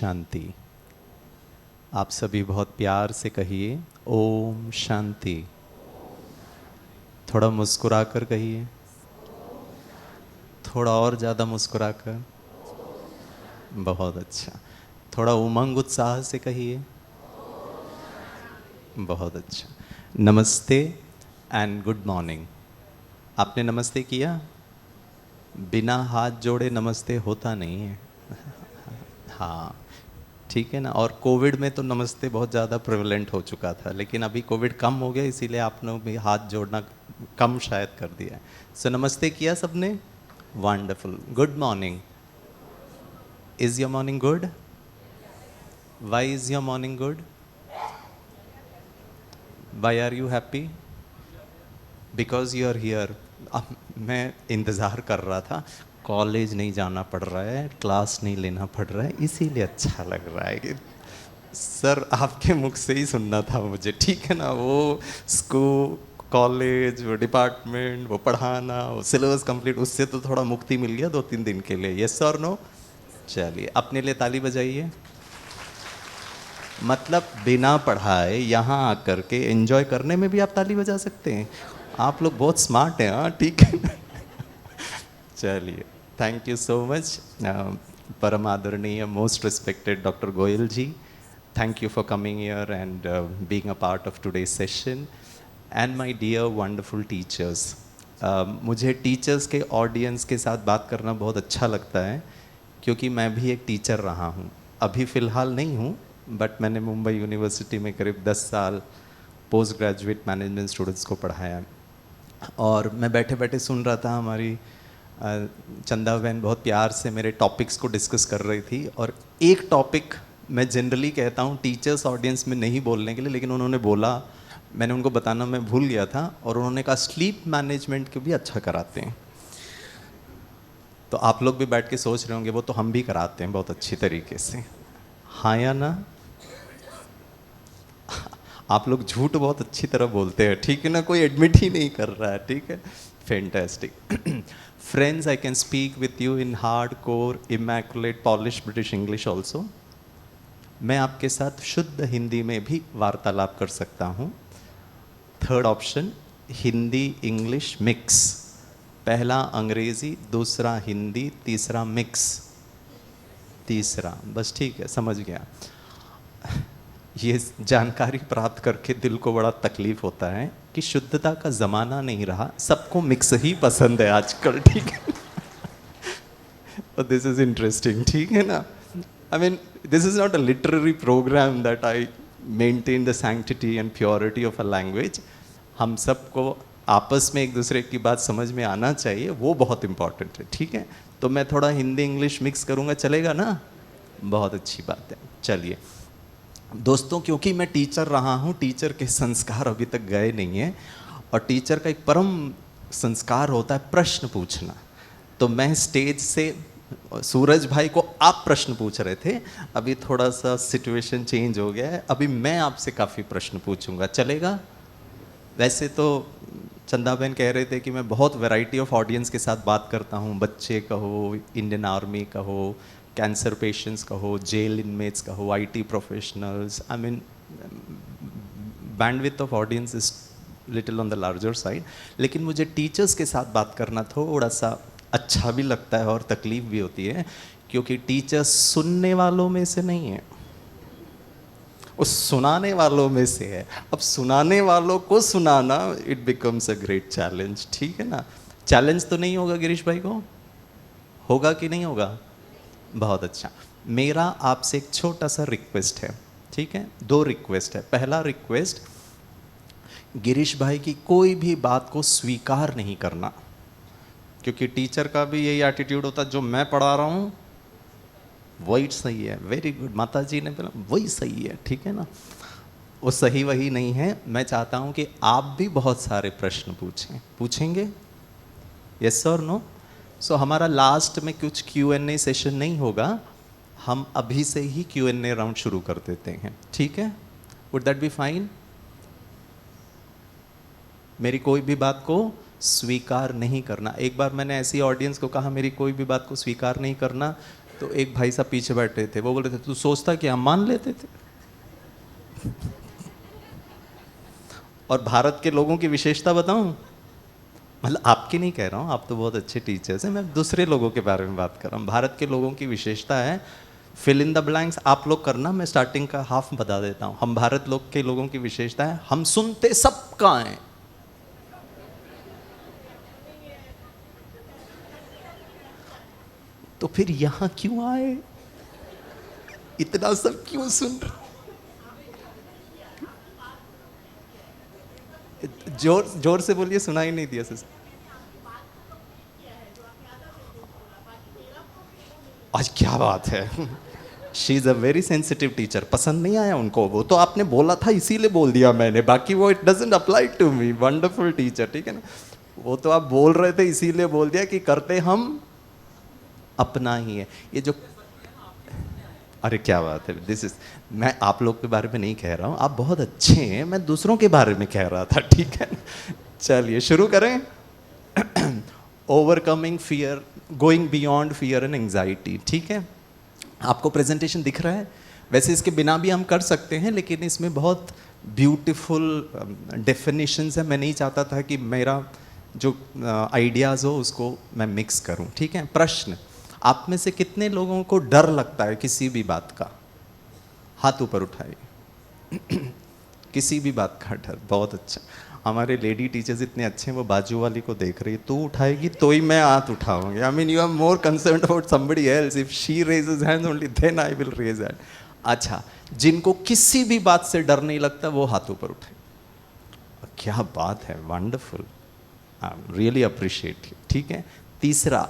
शांति। आप सभी बहुत प्यार से कहिए ओम शांति। थोड़ा मुस्कुरा कर कहिए, थोड़ा और ज़्यादा मुस्कुरा कर। बहुत अच्छा। थोड़ा उमंग उत्साह से कहिए। बहुत अच्छा। नमस्ते एंड गुड मॉर्निंग। आपने नमस्ते किया? बिना हाथ जोड़े नमस्ते होता नहीं है। हाँ, ठीक है ना। और कोविड में तो नमस्ते बहुत ज़्यादा प्रेवलेंट हो चुका था, लेकिन अभी कोविड कम हो गया, इसीलिए आपने भी हाथ जोड़ना कम शायद कर दिया है। सो नमस्ते किया सबने? Wonderful. Good morning. Is your morning good? Why is your morning good? Why are you happy? Because you are here. अब मैं इंतज़ार कर रहा था, कॉलेज नहीं जाना पड़ रहा है, क्लास नहीं लेना पड़ रहा है, इसीलिए अच्छा लग रहा है कि सर आपके मुख से ही सुनना था मुझे, ठीक है ना। वो स्कूल, कॉलेज, वो डिपार्टमेंट, वो पढ़ाना, वो सिलेबस कंप्लीट, उससे तो थोड़ा मुक्ति मिल गया 2-3 दिन के लिए। यस और नो? चलिए अपने लिए ताली बजाइए। मतलब बिना पढ़ाए यहाँ आकर के एंजॉय करने में भी आप ताली बजा सकते हैं। आप लोग बहुत स्मार्ट हैं। हाँ, ठीक है। चलिए, थैंक यू सो मच परम आदरणीय most respected doctor Goyal ji. Thank you for coming here and being a part of today's session. And my dear wonderful teachers. मुझे टीचर्स के ऑडियंस के साथ बात करना बहुत अच्छा लगता है, क्योंकि मैं भी एक टीचर रहा हूँ। अभी फ़िलहाल नहीं हूँ, बट मैंने मुंबई यूनिवर्सिटी में करीब 10 साल पोस्ट ग्रेजुएट मैनेजमेंट स्टूडेंट्स को पढ़ाया। और मैं बैठे बैठे सुन रहा था, हमारी चंदा बहन बहुत प्यार से मेरे टॉपिक्स को डिस्कस कर रही थी। और एक टॉपिक मैं जनरली कहता हूँ टीचर्स ऑडियंस में नहीं बोलने के लिए, लेकिन उन्होंने बोला, मैंने उनको बताना मैं भूल गया था, और उन्होंने कहा स्लीप मैनेजमेंट को भी अच्छा कराते हैं। तो आप लोग भी बैठ के सोच रहे होंगे वो तो हम भी कराते हैं बहुत अच्छी तरीके से, हाँ या ना? आप लोग झूठ बहुत अच्छी तरह बोलते हैं, ठीक है ना। कोई एडमिट ही नहीं कर रहा है, ठीक है। Fantastic. Friends, I can speak with you in hard core immaculate polish British English also. मैं आपके साथ शुद्ध हिंदी में भी वार्तालाप कर सकता हूँ। Third option, Hindi English mix. पहला अंग्रेजी, दूसरा हिंदी, तीसरा मिक्स। तीसरा बस, ठीक है, समझ गया। ये जानकारी प्राप्त करके दिल को बड़ा तकलीफ होता है कि शुद्धता का ज़माना नहीं रहा, सबको मिक्स ही पसंद है आजकल, ठीक है। और दिस इज़ इंटरेस्टिंग, ठीक है ना। I mean this is not a literary programme that I maintain the sanctity and purity of a language. हम सबको आपस में एक दूसरे की बात समझ में आना चाहिए, वो बहुत इंपॉर्टेंट है, ठीक है। तो मैं थोड़ा हिंदी इंग्लिश मिक्स करूँगा, चलेगा ना? बहुत अच्छी बात है। चलिए दोस्तों, क्योंकि मैं टीचर रहा हूँ, टीचर के संस्कार अभी तक गए नहीं हैं, और टीचर का एक परम संस्कार होता है प्रश्न पूछना। तो मैं स्टेज से, सूरज भाई को आप प्रश्न पूछ रहे थे, अभी थोड़ा सा सिचुएशन चेंज हो गया है, अभी मैं आपसे काफ़ी प्रश्न पूछूंगा, चलेगा? वैसे तो चंदा बहन कह रहे थे कि मैं बहुत वैरायटी ऑफ ऑडियंस के साथ बात करता हूँ, बच्चे कहो, इंडियन आर्मी कहो, कैंसर पेशेंट्स कहो, जेल इनमेट्स कहो, IT professionals. I mean bandwidth of audience is little on the larger side. लेकिन मुझे टीचर्स के साथ बात करना थोड़ा सा अच्छा भी लगता है और तकलीफ भी होती है, क्योंकि टीचर्स सुनने वालों में से नहीं है, वो सुनाने वालों में से है। अब सुनाने वालों को सुनाना, it becomes a great challenge, ठीक है ना। चैलेंज तो नहीं होगा गिरीश भाई को? होगा कि नहीं होगा? बहुत अच्छा। मेरा आपसे एक छोटा सा रिक्वेस्ट है, ठीक है। 2 रिक्वेस्ट है। पहला रिक्वेस्ट, गिरीश भाई की कोई भी बात को स्वीकार नहीं करना, क्योंकि टीचर का भी यही एटीट्यूड होता है, जो मैं पढ़ा रहा हूँ वही सही है। वेरी गुड, माता जी ने बोला वही सही है, ठीक है ना। वो सही वही नहीं है। मैं चाहता हूँ कि आप भी बहुत सारे प्रश्न पूछेंगे। यस और नो? सो हमारा लास्ट में कुछ Q&A सेशन नहीं होगा, हम अभी से ही Q&A राउंड शुरू कर देते हैं, ठीक है। Would that be fine? मेरी कोई भी बात को स्वीकार नहीं करना। एक बार मैंने ऐसी ऑडियंस को कहा मेरी कोई भी बात को स्वीकार नहीं करना, तो एक भाई साहब पीछे बैठे थे, वो बोल रहे थे तू सोचता कि हम मान लेते थे। और भारत के लोगों की विशेषता बताऊं, मतलब आपकी नहीं कह रहा हूँ, आप तो बहुत अच्छे टीचर्स हैं, मैं दूसरे लोगों के बारे में बात कर रहा हूँ। भारत के लोगों की विशेषता है, फिल इन द ब्लैंक्स आप लोग करना, मैं स्टार्टिंग का हाफ बता देता हूँ। हम भारत लोग के लोगों की विशेषता है, हम सुनते सबका हैं। तो फिर यहां क्यों आए, इतना सब क्यों सुन रहे? जोर जोर से बोलिए, सुनाई नहीं दिया सर। आज क्या बात है। She is a very sensitive teacher. पसंद नहीं आया उनको, वो तो आपने बोला था इसीलिए बोल दिया मैंने, बाकी वो it doesn't apply to me. Wonderful teacher, ठीक है ना, वो तो आप बोल रहे थे इसीलिए बोल दिया कि करते हम अपना ही है। ये जो, अरे क्या बात है, दिस इज, मैं आप लोग के बारे में नहीं कह रहा हूँ, आप बहुत अच्छे हैं, मैं दूसरों के बारे में कह रहा था, ठीक है। चलिए शुरू करें। Overcoming fear, going beyond fear and anxiety, ठीक है। आपको प्रेजेंटेशन दिख रहा है, वैसे इसके बिना भी हम कर सकते हैं, लेकिन इसमें बहुत ब्यूटीफुल डेफिनेशंस है। मैं नहीं चाहता था कि मेरा जो आइडियाज़ हो उसको मैं मिक्स करूं, ठीक है। प्रश्न, आप में से कितने लोगों को डर लगता है किसी भी बात का? हाथ ऊपर उठाइए। किसी भी बात का डर, बहुत अच्छा। हमारे लेडी टीचर्स इतने अच्छे हैं, वो बाजू वाली को देख रही है, तू उठाएगी तो ही मैं हाथ उठाऊंगी। I mean you are more concern about somebody else, if she raises hands only then I will raise hand. अच्छा, जिनको किसी भी बात से डर नहीं लगता वो हाथ ऊपर उठाए। क्या बात है, wonderful, I really appreciate you, ठीक है। तीसरा,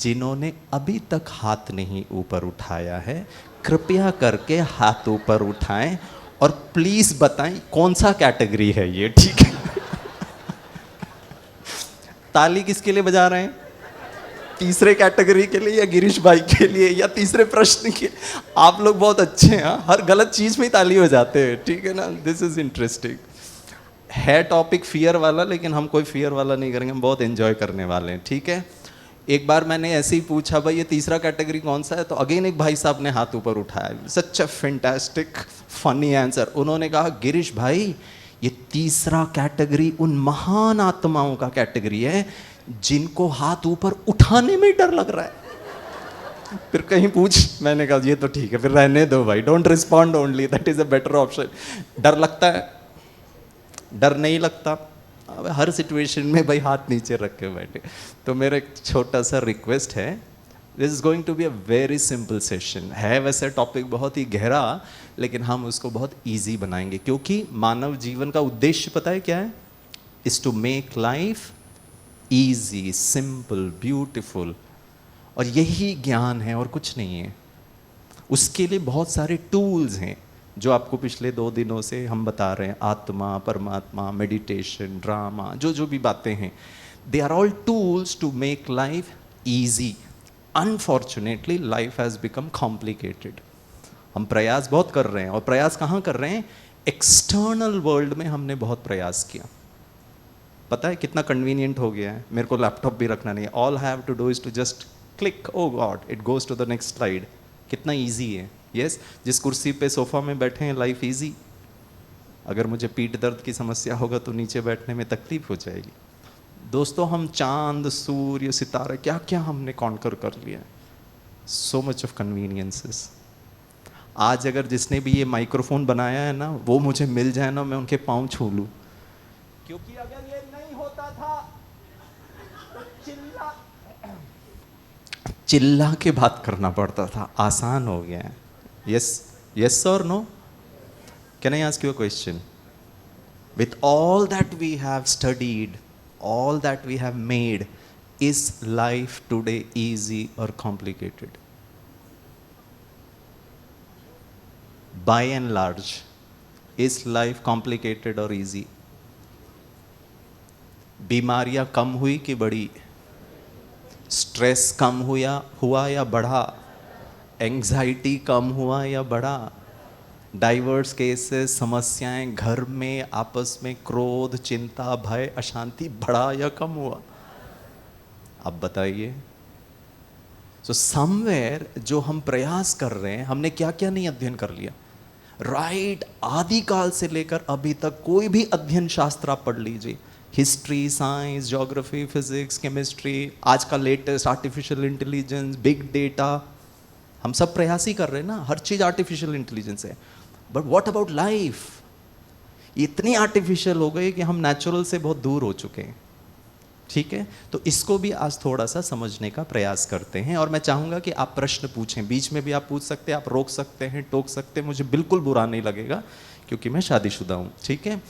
जिन्होंने अभी तक हाथ नहीं ऊपर उठाया है, कृपया करके हाथ ऊपर उठाएं और प्लीज बताएं कौन सा कैटेगरी है ये, ठीक है। ताली किसके लिए बजा रहे हैं? तीसरे कैटेगरी के लिए या गिरीश भाई के लिए या तीसरे प्रश्न के? आप लोग बहुत अच्छे हैं, हर गलत चीज में ही ताली हो जाते हैं, ठीक है ना। This is interesting. है टॉपिक फियर वाला, लेकिन हम कोई फियर वाला नहीं करेंगे, हम बहुत एंजॉय करने वाले हैं, ठीक है। एक बार मैंने ऐसे ही पूछा, भाई ये तीसरा कैटेगरी कौन सा है, तो अगेन एक भाई साहब ने हाथ ऊपर उठाया। सच अ फैंटास्टिक फनी आंसर। उन्होंने कहा, गिरीश भाई ये तीसरा कैटेगरी उन महान आत्माओं का कैटेगरी है जिनको हाथ ऊपर उठाने में डर लग रहा है। फिर कहीं पूछ, मैंने कहा ये तो ठीक है, फिर रहने दो भाई, don't respond only, that is a better option. डर लगता है, डर नहीं लगता, अब हर सिचुएशन में भाई हाथ नीचे रख के बैठे। तो मेरा एक छोटा सा रिक्वेस्ट है, this is going to be a very simple session. है वैसे टॉपिक बहुत ही गहरा, लेकिन हम उसको बहुत इजी बनाएंगे, क्योंकि मानव जीवन का उद्देश्य पता है क्या है? Is to make life easy, simple, beautiful. और यही ज्ञान है और कुछ नहीं है। उसके लिए बहुत सारे टूल्स हैं जो आपको पिछले 2 दिनों से हम बता रहे हैं। आत्मा, परमात्मा, मेडिटेशन, ड्रामा, जो जो भी बातें हैं, they are all tools to make life easy. Unfortunately life has become complicated. हम प्रयास बहुत कर रहे हैं, और प्रयास कहाँ कर रहे हैं? एक्सटर्नल वर्ल्ड में हमने बहुत प्रयास किया। पता है कितना कन्वीनियंट हो गया है, मेरे को लैपटॉप भी रखना नहीं है, all have to do is to just click, oh god it goes to the next slide. कितना ईजी है। यस, जिस कुर्सी पे सोफा में बैठे हैं लाइफ ईजी। अगर मुझे पीठ दर्द की समस्या होगा तो नीचे बैठने में तकलीफ हो जाएगी। दोस्तों, हम चांद, सूर्य, सितारे, क्या क्या हमने कॉन्कर कर लिया है। So much of conveniences. आज अगर जिसने भी ये माइक्रोफोन बनाया है ना, वो मुझे मिल जाए ना, मैं उनके पाँव छू लूँ, क्योंकि अगर ये नहीं होता था तो चिल्ला के बात करना पड़ता था। आसान हो गया है। यस, यस और no? Can I ask you a question? With all that we have studied, all that we have made, is life today easy or complicated? By and large, is life complicated or easy? बीमारियां कम हुई कि बढ़ी? Stress कम हुआ या बढ़ा? Anxiety कम हुआ या बढ़ा? डाइवर्स केसेस, समस्याएं घर में, आपस में क्रोध, चिंता, भय, अशांति बढ़ा या कम हुआ? अब बताइए। सो समवेयर जो हम प्रयास कर रहे हैं, हमने क्या क्या नहीं अध्ययन कर लिया, राइट आदिकाल से लेकर अभी तक कोई भी अध्ययन शास्त्र आप पढ़ लीजिए, history, science, geography, physics, chemistry, आज का latest artificial intelligence, big data, हम सब प्रयास ही कर रहे हैं ना, हर चीज आर्टिफिशियल इंटेलिजेंस है। But what about life? इतनी आर्टिफिशियल हो गई कि हम नेचुरल से बहुत दूर हो चुके हैं। ठीक है, तो इसको भी आज थोड़ा सा समझने का प्रयास करते हैं, और मैं चाहूंगा कि आप प्रश्न पूछें, बीच में भी आप पूछ सकते हैं, आप रोक सकते हैं, टोक सकते हैं, मुझे बिल्कुल बुरा नहीं लगेगा क्योंकि मैं शादीशुदा हूं। ठीक है,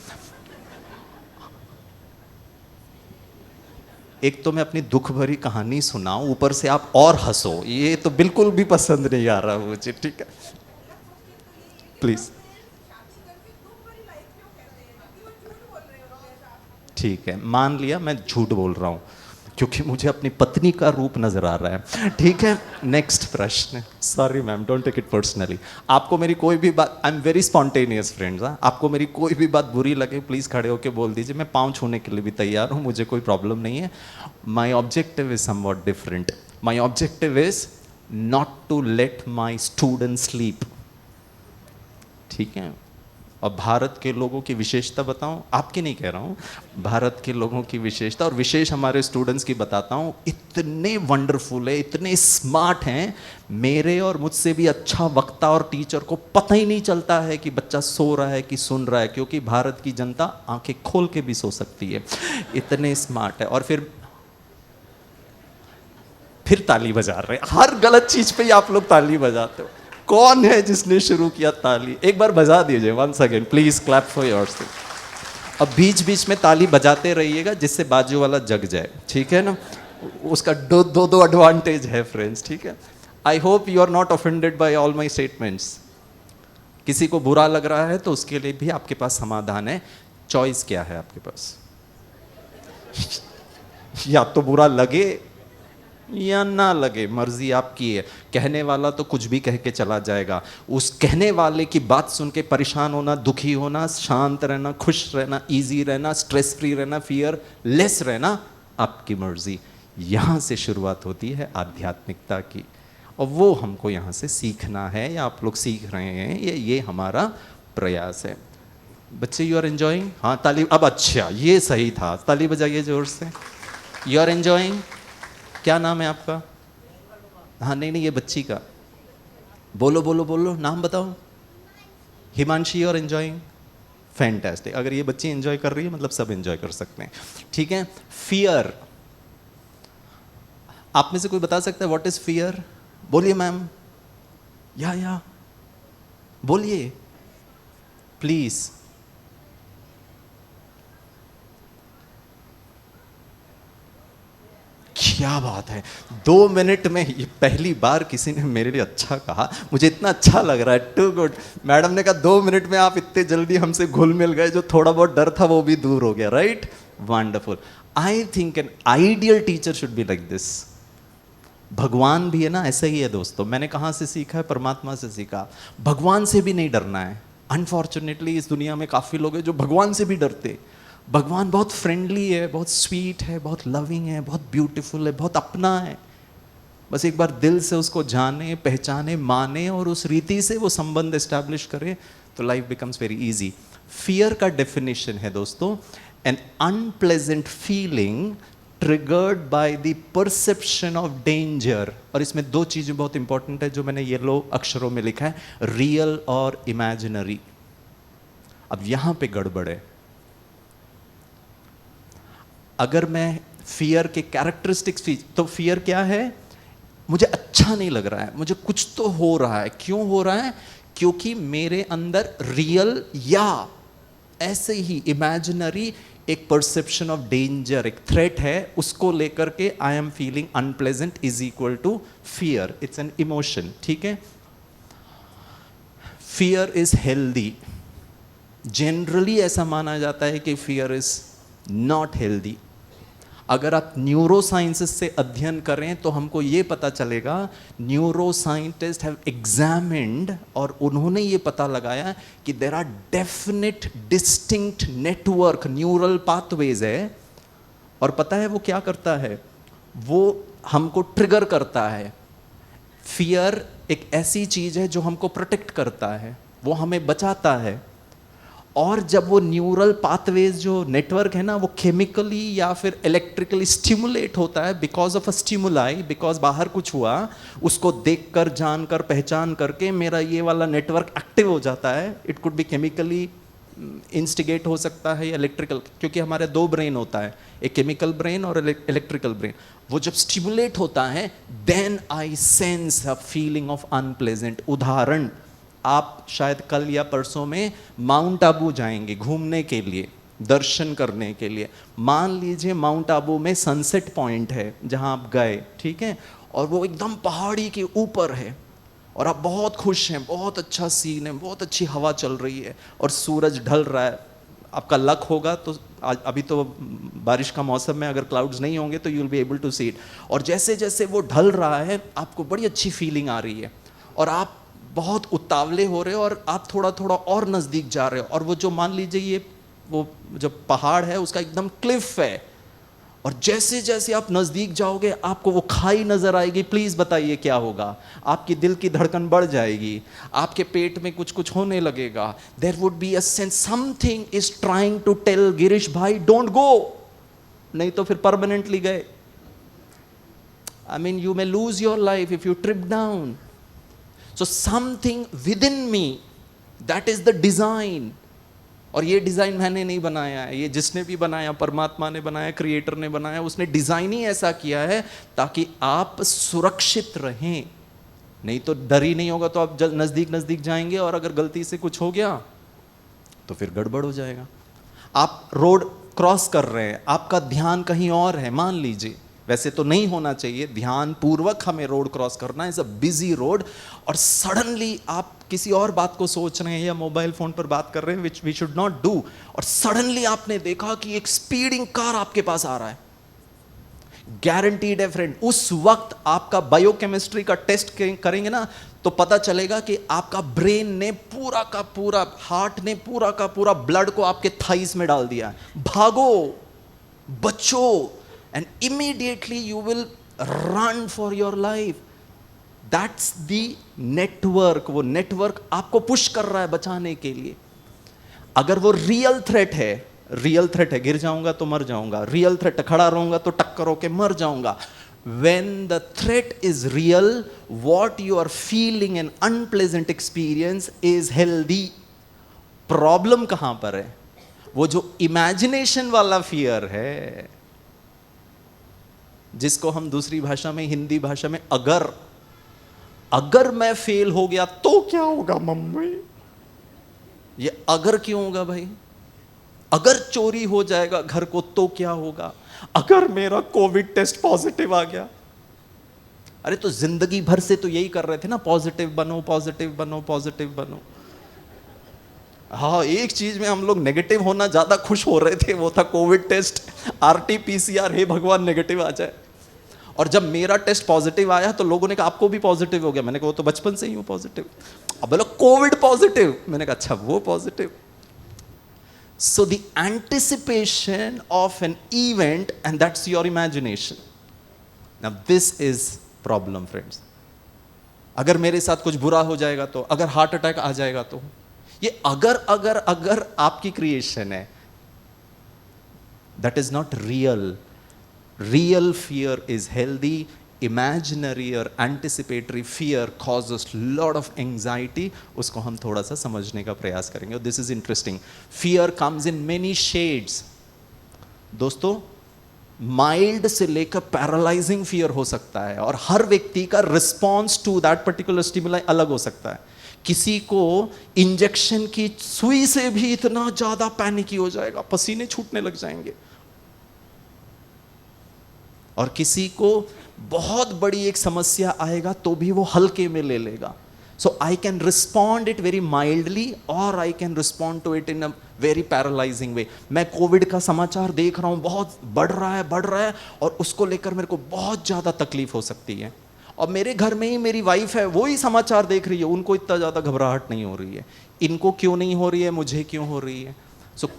एक तो मैं अपनी दुख भरी कहानी सुनाऊं, ऊपर से आप और हंसो, ये तो बिल्कुल भी पसंद नहीं आ रहा मुझे। ठीक है, प्लीज। ठीक है, मान लिया मैं झूठ बोल रहा हूं क्योंकि मुझे अपनी पत्नी का रूप नजर आ रहा है। ठीक है, नेक्स्ट प्रश्न। Sorry ma'am, don't take it personally. आपको मेरी कोई भी बात, I am very spontaneous friends, आपको मेरी कोई भी बात बुरी लगे प्लीज खड़े होकर बोल दीजिए, मैं पाँव छूने के लिए भी तैयार हूं, मुझे कोई प्रॉब्लम नहीं है। My objective is somewhat different. My objective is not to let my student sleep. ठीक है, और भारत के लोगों की विशेषता बताऊं, आपकी नहीं कह रहा हूं, भारत के लोगों की विशेषता, और विशेष हमारे स्टूडेंट्स की बताता हूं, इतने वंडरफुल है, इतने स्मार्ट हैं, मेरे और मुझसे भी अच्छा वक्ता और टीचर को पता ही नहीं चलता है कि बच्चा सो रहा है कि सुन रहा है, क्योंकि भारत की जनता आंखें खोल के भी सो सकती है, इतने स्मार्ट है। और फिर ताली बजा रहे हैं, हर गलत चीज पे ही आप लोग ताली बजाते हो। कौन है जिसने शुरू किया ताली? एक बार बजा दीजिए, once again please clap for yourself. अब बीच बीच में ताली बजाते रहिएगा जिससे बाजू वाला जग जाए। ठीक है ना, उसका दो एडवांटेज है फ्रेंड्स। ठीक है, I hope you are not offended by all my statements. किसी को बुरा लग रहा है तो उसके लिए भी आपके पास समाधान है। चॉइस क्या है आपके पास? या तो बुरा लगे या ना लगे, मर्जी आपकी है। कहने वाला तो कुछ भी कह के चला जाएगा, उस कहने वाले की बात सुन के परेशान होना, दुखी होना, शांत रहना, खुश रहना, इजी रहना, स्ट्रेस फ्री रहना, फियर लेस रहना, आपकी मर्जी। यहाँ से शुरुआत होती है आध्यात्मिकता की, और वो हमको यहाँ से सीखना है, या आप लोग सीख रहे हैं, ये हमारा प्रयास है। बच्चे यू आर एंजॉइंग? हाँ ताली, अब अच्छा ये सही था, ताली बजाइए जोर से। You are enjoying? क्या नाम है आपका? हाँ नहीं, ये बच्ची का बोलो बोलो बोलो, नाम बताओ। हिमांशी, और एंजॉइंग? फैंटास्टिक। अगर ये बच्ची एंजॉय कर रही है मतलब सब एंजॉय कर सकते हैं। ठीक है, फियर, आप में से कोई बता सकता है व्हाट इज फियर? बोलिए मैम, या बोलिए प्लीज। क्या बात है, 2 मिनट में ये पहली बार किसी ने मेरे लिए अच्छा कहा, मुझे इतना अच्छा लग रहा है, टू गुड। मैडम ने कहा 2 मिनट में आप इतने जल्दी हमसे घुल मिल गए, जो थोड़ा बहुत डर था वो भी दूर हो गया, right? Wonderful. I think an ideal teacher should be like this. भगवान भी है ना, ऐसा ही है दोस्तों। मैंने कहाँ से सीखा है? परमात्मा से सीखा। भगवान से भी नहीं डरना है। अनफॉर्चुनेटली इस दुनिया में काफ़ी लोग हैं जो भगवान से भी डरते। भगवान बहुत फ्रेंडली है, बहुत स्वीट है, बहुत लविंग है, बहुत ब्यूटीफुल है, बहुत अपना है। बस एक बार दिल से उसको जाने, पहचाने, माने और उस रीति से वो संबंध एस्टैब्लिश करे तो life becomes very easy. Fear का डेफिनेशन है दोस्तों, N unpleasant feeling triggered by the perception of danger. और इसमें 2 चीजें बहुत इंपॉर्टेंट है जो मैंने येलो अक्षरों में लिखा है, रियल और इमेजिनरी। अब यहां पे गड़बड़ है। अगर मैं फियर के कैरेक्टरिस्टिक्स, तो फियर क्या है? मुझे अच्छा नहीं लग रहा है, मुझे कुछ तो हो रहा है। क्यों हो रहा है? क्योंकि मेरे अंदर रियल या ऐसे ही इमेजिनरी एक परसेप्शन ऑफ डेंजर, एक थ्रेट है, उसको लेकर के I am feeling unpleasant is equal to fear. It's an emotion. ठीक है, फियर इज हेल्दी। जनरली ऐसा माना जाता है कि फियर इज नॉट हेल्दी। अगर आप न्यूरो साइंसेस से अध्ययन करें तो हमको ये पता चलेगा, न्यूरो साइंटिस्ट हैव एग्जामिन्ड और उन्होंने ये पता लगाया कि there are definite distinct network neural pathways है। और पता है वो क्या करता है? वो हमको ट्रिगर करता है। फियर एक ऐसी चीज है जो हमको प्रोटेक्ट करता है, वो हमें बचाता है। और जब वो न्यूरल पाथवेज जो नेटवर्क है ना, वो केमिकली या फिर इलेक्ट्रिकली स्टिमुलेट होता है because of a stimuli, because बाहर कुछ हुआ, उसको देखकर, जानकर, पहचान करके मेरा ये वाला नेटवर्क एक्टिव हो जाता है। It could be chemically instigate हो सकता है या इलेक्ट्रिकल, क्योंकि हमारे दो ब्रेन होता है, एक केमिकल ब्रेन और इलेक्ट्रिकल ब्रेन। वो जब स्टिमुलेट होता है, then I sense a feeling of unpleasant. उदाहरण, आप शायद कल या परसों में माउंट आबू जाएंगे घूमने के लिए, दर्शन करने के लिए। मान लीजिए माउंट आबू में सनसेट पॉइंट है जहां आप गए, ठीक है, और वो एकदम पहाड़ी के ऊपर है और आप बहुत खुश हैं, बहुत अच्छा सीन है, बहुत अच्छी हवा चल रही है और सूरज ढल रहा है। आपका लक होगा तो अभी तो बारिश का मौसम में अगर क्लाउड्स नहीं होंगे तो you will be able to see it. और जैसे जैसे वो ढल रहा है आपको बड़ी अच्छी फीलिंग आ रही है और आप बहुत उतावले हो रहे हो और आप थोड़ा थोड़ा और नज़दीक जा रहे हो। और वो जो मान लीजिए ये वो जो पहाड़ है उसका एकदम क्लिफ है, और जैसे जैसे आप नज़दीक जाओगे आपको वो खाई नज़र आएगी। प्लीज़ बताइए क्या होगा? आपकी दिल की धड़कन बढ़ जाएगी, आपके पेट में कुछ कुछ होने लगेगा। There would be a sense something is trying to tell Girish भाई डोंट गो, नहीं तो फिर परमानेंटली गए। I mean you may lose your life if you trip down. So something within me, that is the design। और ये design मैंने नहीं बनाया है, ये जिसने भी बनाया, परमात्मा ने बनाया, क्रिएटर ने बनाया, उसने डिज़ाइन ही ऐसा किया है ताकि आप सुरक्षित रहें। नहीं तो डर ही नहीं होगा तो आप नज़दीक नज़दीक जाएंगे और अगर गलती से कुछ हो गया तो फिर गड़बड़ हो जाएगा। आप रोड क्रॉस कर रहे हैं, आपका ध्यान कहीं और है, मान लीजिए, वैसे तो नहीं होना चाहिए, ध्यान पूर्वक हमें रोड क्रॉस करना है, इट्स अ बिजी रोड, और सडनली आप किसी और बात को सोच रहे हैं या मोबाइल फोन पर बात कर रहे हैं, which we should not do, और सडनली आपने देखा कि एक स्पीडिंग कार आपके पास आ रहा है। गारंटीड है फ्रेंड, उस वक्त आपका बायोकेमिस्ट्री का टेस्ट करेंगे ना तो पता चलेगा कि आपका ब्रेन ने पूरा का पूरा, हार्ट ने पूरा का पूरा ब्लड को आपके थाइस में डाल दिया है। भागो, बचो, and immediately you will run for your life। that's the network। वो नेटवर्क आपको पुश कर रहा है बचाने के लिए। अगर वो रियल थ्रेट है, रियल थ्रेट है, गिर जाऊंगा तो मर जाऊंगा, रियल थ्रेट है, खड़ा रहूंगा तो टक्कर होके मर जाऊंगा। when the threat is real, what you are feeling an unpleasant experience is healthy। Problem कहां पर है? वो जो इमेजिनेशन वाला फियर है, जिसको हम दूसरी भाषा में, हिंदी भाषा में अगर मैं फेल हो गया तो क्या होगा मम्मी? ये अगर क्यों होगा भाई? अगर चोरी हो जाएगा घर को तो क्या होगा? अगर मेरा कोविड टेस्ट पॉजिटिव आ गया, अरे तो जिंदगी भर से तो यही कर रहे थे ना, पॉजिटिव बनो, पॉजिटिव बनो, पॉजिटिव बनो। हाँ, एक चीज में हम लोग नेगेटिव होना ज्यादा खुश हो रहे थे, वो था कोविड टेस्ट, RT-PCR, हे भगवान नेगेटिव आ जाए। और जब मेरा टेस्ट पॉजिटिव आया तो लोगों ने कहा आपको भी पॉजिटिव हो गया। मैंने कहा वो तो बचपन से ही हूँ पॉजिटिव। अब बोलो कोविड पॉजिटिव, मैंने कहा अच्छा वो positive. So the anticipation of an event and that's your imagination. Now this is problem friends. अगर मेरे साथ कुछ बुरा हो जाएगा तो, अगर हार्ट अटैक आ जाएगा तो, ये अगर आपकी क्रिएशन है, that is not real. Real fear is healthy. Imaginary or anticipatory fear causes lot of anxiety। उसको हम थोड़ा सा समझने का प्रयास करेंगे। This is interesting। Fear comes in many shades। दोस्तों, माइल्ड से लेकर पैरालाइजिंग फियर हो सकता है और हर व्यक्ति का response to that particular stimuli अलग हो सकता है। किसी को इंजेक्शन की सुई से भी इतना ज्यादा पैनिकी हो जाएगा, पसीने छूटने लग जाएंगे, और किसी को बहुत बड़ी एक समस्या आएगा तो भी वो हल्के में ले लेगा। So I can respond it very mildly और I can respond to it in a very paralysing way. मैं कोविड का समाचार देख रहा हूँ, बहुत बढ़ रहा है और उसको लेकर मेरे को बहुत ज़्यादा तकलीफ हो सकती है। और मेरे घर में ही मेरी वाइफ है, वो ही समाचार देख रही है, उनको इतना ज़्यादा घबराहट नहीं हो रही है। इनको क्यों नहीं हो रही है, मुझे क्यों हो रही है? So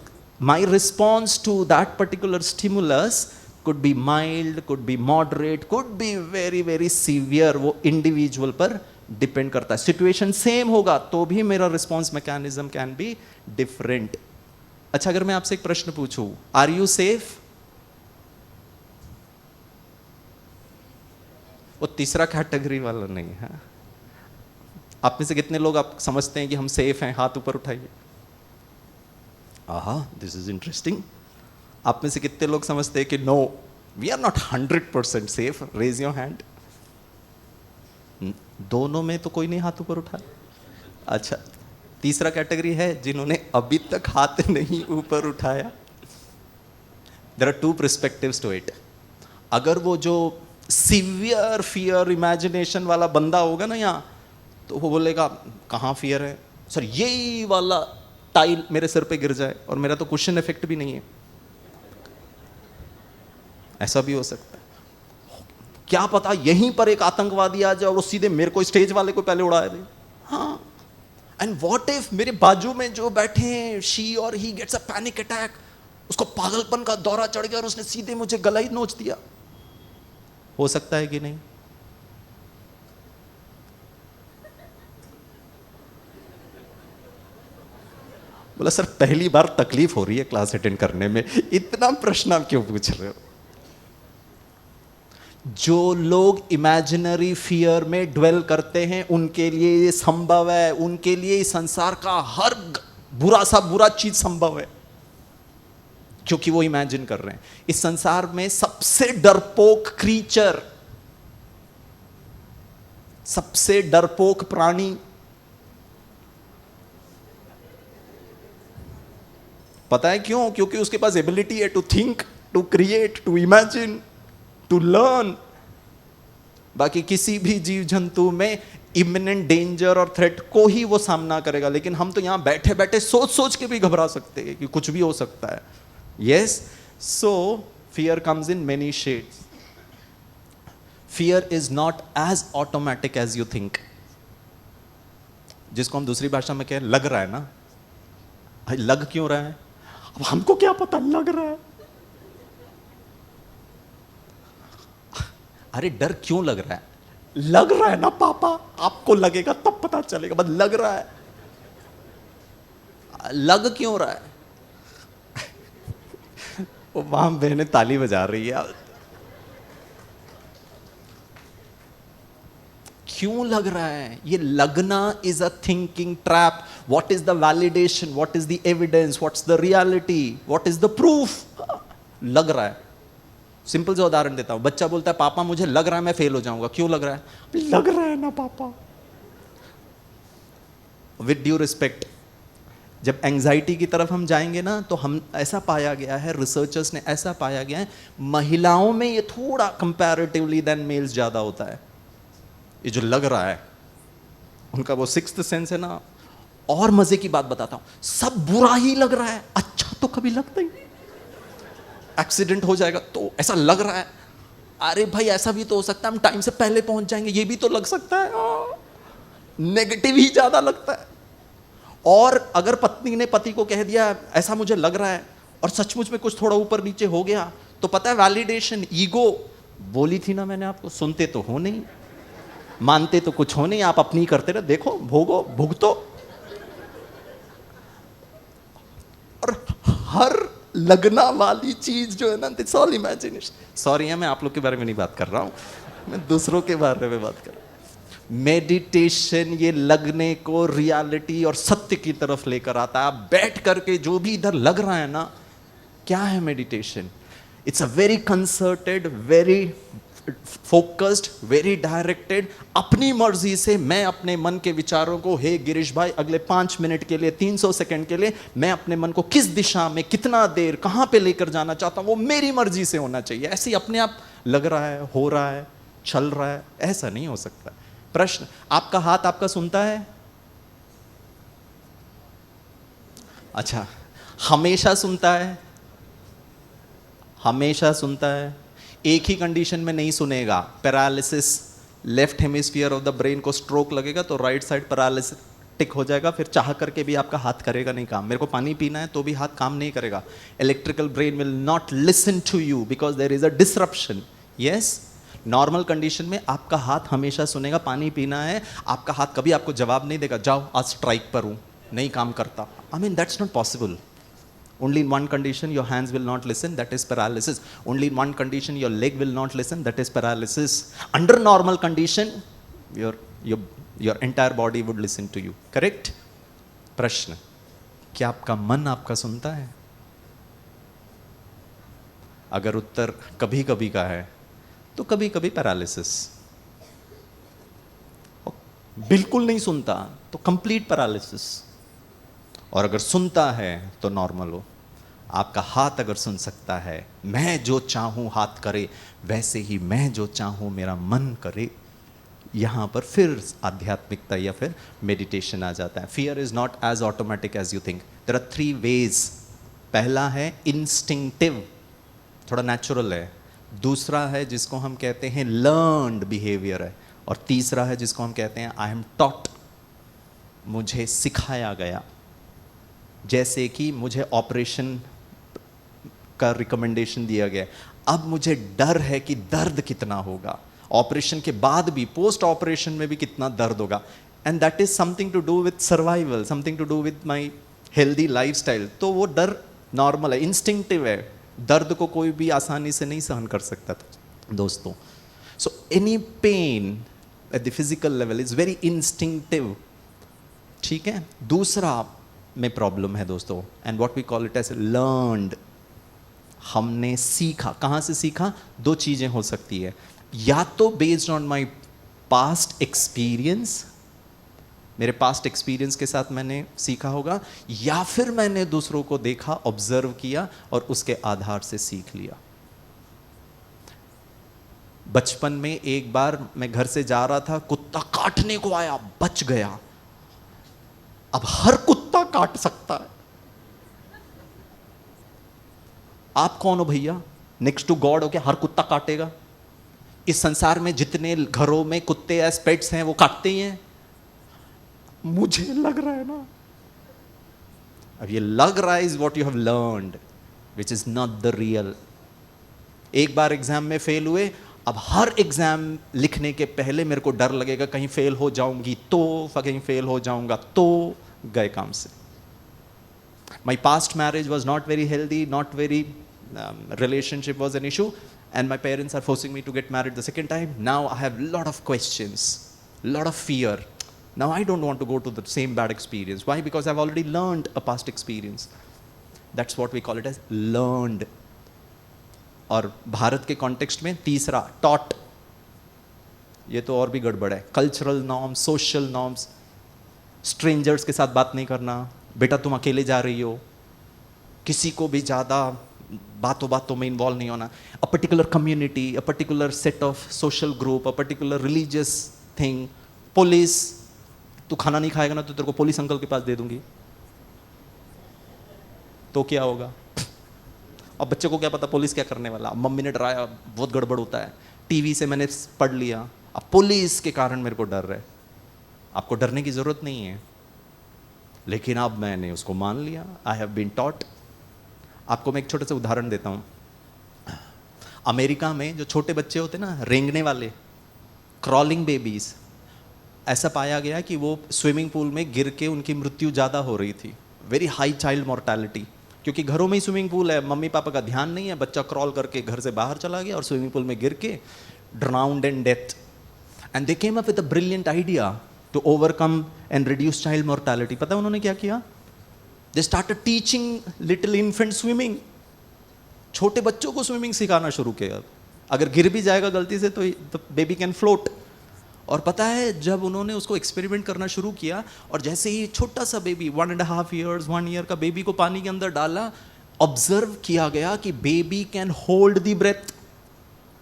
my response to that particular stimulus could be mild, could be moderate, could be very very severe, वो इंडिविजुअल पर डिपेंड करता है। सिचुएशन सेम होगा तो भी मेरा response mechanism can be different. अच्छा, अगर मैं आपसे एक प्रश्न पूछूं, आर यू सेफ? वो तीसरा कैटेगरी वाला नहीं है। आप में से कितने लोग आप समझते हैं कि हम सेफ हैं? हाथ ऊपर उठाइए। आहा, दिस इज इंटरेस्टिंग। आप में से कितने लोग समझते हैं कि no, we are not 100% safe? Raise your hand. दोनों में तो कोई नहीं हाथ ऊपर उठा। अच्छा, तीसरा कैटेगरी है जिन्होंने अभी तक हाथ नहीं ऊपर उठाया। There are two perspectives to it. अगर वो जो सीवियर फियर इमेजिनेशन वाला बंदा होगा ना यहाँ, तो वो बोलेगा कहाँ फियर है सर, यही वाला टाइल मेरे सिर पे गिर जाए और मेरा तो क्वेश्चन इफेक्ट भी नहीं है। ऐसा भी हो सकता है, क्या पता यहीं पर एक आतंकवादी आ जाए और वो सीधे मेरे को, स्टेज वाले को पहले उड़ा दे। हाँ, एंड व्हाट इफ मेरे बाजू में जो बैठे हैं, शी और he gets a panic attack, उसको पागलपन का दौरा चढ़ गया और उसने सीधे मुझे गला ही नोच दिया। हो सकता है कि नहीं? बोला सर पहली बार तकलीफ हो रही है क्लास अटेंड करने में, इतना प्रश्न आप क्यों पूछ रहे हो? जो लोग इमेजिनरी फियर में ड्वेल करते हैं उनके लिए ये संभव है, उनके लिए इस संसार का हर बुरा सा बुरा चीज संभव है, क्योंकि वो इमेजिन कर रहे हैं। इस संसार में सबसे डरपोक क्रीचर, सबसे डरपोक प्राणी, पता है क्यों? क्योंकि उसके पास एबिलिटी है to think, to create, to imagine, to learn. बाकी किसी भी जीव जंतु में इमिनेंट डेंजर और थ्रेट को ही वो सामना करेगा, लेकिन हम तो यहां बैठे बैठे सोच सोच के भी घबरा सकते हैं कि कुछ भी हो सकता है। Yes, so fear comes in many shades. Fear is not as automatic as you think. जिसको हम दूसरी भाषा में कहें लग रहा है ना, भाई लग क्यों रहा है? अब हमको क्या पता लग रहा है। अरे डर क्यों लग रहा है? लग रहा है ना पापा, आपको लगेगा तब पता चलेगा, बस लग रहा है। लग क्यों रहा है? वो वहां बहने ताली बजा रही है। क्यों लग रहा है? ये लगना is a thinking trap. What is the validation, what is the evidence, what's the reality, what is the proof? लग रहा है। सिंपल सा उदाहरण देता हूं, बच्चा बोलता है पापा मुझे लग रहा है मैं फेल हो जाऊंगा। क्यों लग रहा है? लग रहा है ना पापा। विद ड्यू रिस्पेक्ट, जब एंजाइटी की तरफ हम जाएंगे ना, तो हम ऐसा पाया गया है, रिसर्चर्स ने ऐसा पाया गया है, महिलाओं में ये थोड़ा कंपैरेटिवली देन मेल्स ज्यादा होता है। ये जो लग रहा है, उनका वो सिक्स्थ सेंस है ना। और मजे की बात बताता हूं, सब बुरा ही लग रहा है, अच्छा तो कभी लगता ही नहीं। एक्सीडेंट हो जाएगा तो ऐसा लग रहा है, अरे भाई ऐसा भी तो हो सकता है हम टाइम से पहले पहुंच जाएंगे, ये भी तो लग सकता है। नेगेटिव ही ज्यादा लगता है। और अगर पत्नी ने पति को कह दिया ऐसा मुझे लग रहा है, और सचमुच में कुछ थोड़ा ऊपर नीचे हो गया, तो पता है वैलिडेशन, ईगो, बोली थी ना मैंने आपको, सुनते तो हो नहीं, मानते तो कुछ हो नहीं, आप अपनी करते रहे, देखो भोगो भुगतो। और हर लगना वाली चीज जो है ना, इट्स ऑल इमेजिनेशन। सॉरी है, मैं आप लोग के बारे में नहीं बात कर रहा हूं, मैं दूसरों के बारे में बात कर रहा हूं। मेडिटेशन ये लगने को रियलिटी और सत्य की तरफ लेकर आता है। आप बैठ करके जो भी इधर लग रहा है ना, क्या है meditation? It's a very concerted, very focused, very directed. अपनी मर्जी से मैं अपने मन के विचारों को, हे गिरीश भाई अगले 5 मिनट के लिए, 300 सेकंड के लिए मैं अपने मन को किस दिशा में, कितना देर, कहां पे लेकर जाना चाहता हूं, वो मेरी मर्जी से होना चाहिए। ऐसे ही अपने आप लग रहा है, हो रहा है, चल रहा है, ऐसा नहीं हो सकता। प्रश्न, आपका हाथ आपका सुनता है? अच्छा, हमेशा सुनता है? हमेशा सुनता है। एक ही कंडीशन में नहीं सुनेगा, paralysis, left hemisphere of the brain को स्ट्रोक लगेगा तो राइट साइड पैरालिसिस, टिक हो जाएगा, फिर चाह करके भी आपका हाथ करेगा नहीं काम। मेरे को पानी पीना है तो भी हाथ काम नहीं करेगा। Electrical brain will not listen to you because there is a disruption. Yes, normal condition में आपका हाथ हमेशा सुनेगा पानी पीना है, आपका हाथ कभी आपको जवाब नहीं देगा जाओ आज स्ट्राइक पर हूँ, नहीं काम करता। I mean that's not possible. Only in one condition your hands will not listen, that is paralysis. Only in one condition your leg will not listen, that is paralysis. Under normal condition your entire body would listen to you. Correct? प्रश्न, क्या आपका मन आपका सुनता है? अगर उत्तर कभी कभी का है तो कभी कभी पैरालिसिस, बिल्कुल नहीं सुनता तो कंप्लीट पैरालिसिस, और अगर सुनता है तो नॉर्मल हो। आपका हाथ अगर सुन सकता है, मैं जो चाहूं हाथ करे, वैसे ही मैं जो चाहूं मेरा मन करे, यहां पर फिर आध्यात्मिकता या फिर मेडिटेशन आ जाता है। Fear is not as automatic as you think. There are 3 ways. पहला है इंस्टिंक्टिव, थोड़ा नेचुरल है। दूसरा है जिसको हम कहते हैं लर्न्ड बिहेवियर है, और तीसरा है जिसको हम कहते हैं आई एम टॉट, मुझे सिखाया गया। जैसे कि मुझे ऑपरेशन का रिकमेंडेशन दिया गया, अब मुझे डर है कि दर्द कितना होगा, ऑपरेशन के बाद भी, पोस्ट ऑपरेशन में भी कितना दर्द होगा, and that is something to do with survival, something to do with my healthy lifestyle. तो वो डर नॉर्मल है, इंस्टिंक्टिव है। दर्द को कोई भी आसानी से नहीं सहन कर सकता था दोस्तों। So any pain at the physical level is very instinctive, ठीक है। दूसरा में प्रॉब्लम है दोस्तों, and what we call it as learned. हमने सीखा, कहां से सीखा? 2 चीजें हो सकती है, या तो based on my past experience, मेरे पास्ट एक्सपीरियंस के साथ मैंने सीखा होगा, या फिर मैंने दूसरों को देखा, ऑब्जर्व किया और उसके आधार से सीख लिया। बचपन में एक बार मैं घर से जा रहा था, कुत्ता काटने को आया, बच गया। अब हर कुत्ता काट सकता है। आप कौन हो भैया? नेक्स्ट टू गॉड हो क्या? हर कुत्ता काटेगा? इस संसार में जितने घरों में कुत्ते एज पेट्स हैं वो काटते ही हैं। मुझे लग रहा है ना, अब ये लग रहा है is what you have learned, which is not the real. एक बार एग्जाम में फेल हुए, अब हर एग्जाम लिखने के पहले मेरे को डर लगेगा कहीं फेल हो जाऊंगी तो, कहीं फेल हो जाऊंगा तो, गए काम से। My past marriage was not very healthy, not very relationship was an issue, and my parents are forcing me to get married the second time. Now I have lot of questions, lot of fear. Now I don't want to go to the same bad experience. Why? Because I've already learned a past experience. That's what we call it as learned. और भारत के context में तीसरा taught, ये तो और भी गड़बड़ है। Cultural norms, social norms, strangers के साथ बात नहीं करना, बेटा तुम अकेले जा रही हो, किसी को भी ज़्यादा बातों में इन्वॉल्व नहीं होना, a particular community, a particular set of social group, a particular religious thing, police, तू खाना नहीं खाएगा ना तो तेरे को पुलिस अंकल के पास दे दूंगी, तो क्या होगा? अब बच्चे को क्या पता पुलिस क्या करने वाला, मम्मी ने डराया, बहुत गड़बड़ होता है, टीवी से मैंने पढ़ लिया, अब पुलिस के कारण मेरे को डर है। आपको डरने की जरूरत नहीं है, लेकिन अब मैंने उसको मान लिया, आई हैव बीन टॉट। आपको मैं एक छोटा सा उदाहरण देता हूँ। अमेरिका में जो छोटे बच्चे होते ना, रेंगने वाले, क्रॉलिंग बेबीज, ऐसा पाया गया कि वो स्विमिंग पूल में गिर के उनकी मृत्यु ज़्यादा हो रही थी, वेरी हाई चाइल्ड मोर्टेलिटी, क्योंकि घरों में ही स्विमिंग पूल है, मम्मी पापा का ध्यान नहीं है, बच्चा क्रॉल करके घर से बाहर चला गया और स्विमिंग पूल में गिर के drowned and death. And they came up with a brilliant idea to overcome and reduce child mortality. पता है उन्होंने क्या किया? They started teaching little infant swimming. छोटे बच्चों को स्विमिंग सिखाना शुरू किया। अगर गिर भी जाएगा गलती से तो बेबी कैन फ्लोट। और पता है जब उन्होंने उसको एक्सपेरिमेंट करना शुरू किया, और जैसे ही छोटा सा बेबी 1.5 years 1 year का बेबी को पानी के अंदर डाला, ऑब्जर्व किया गया कि baby can hold the breath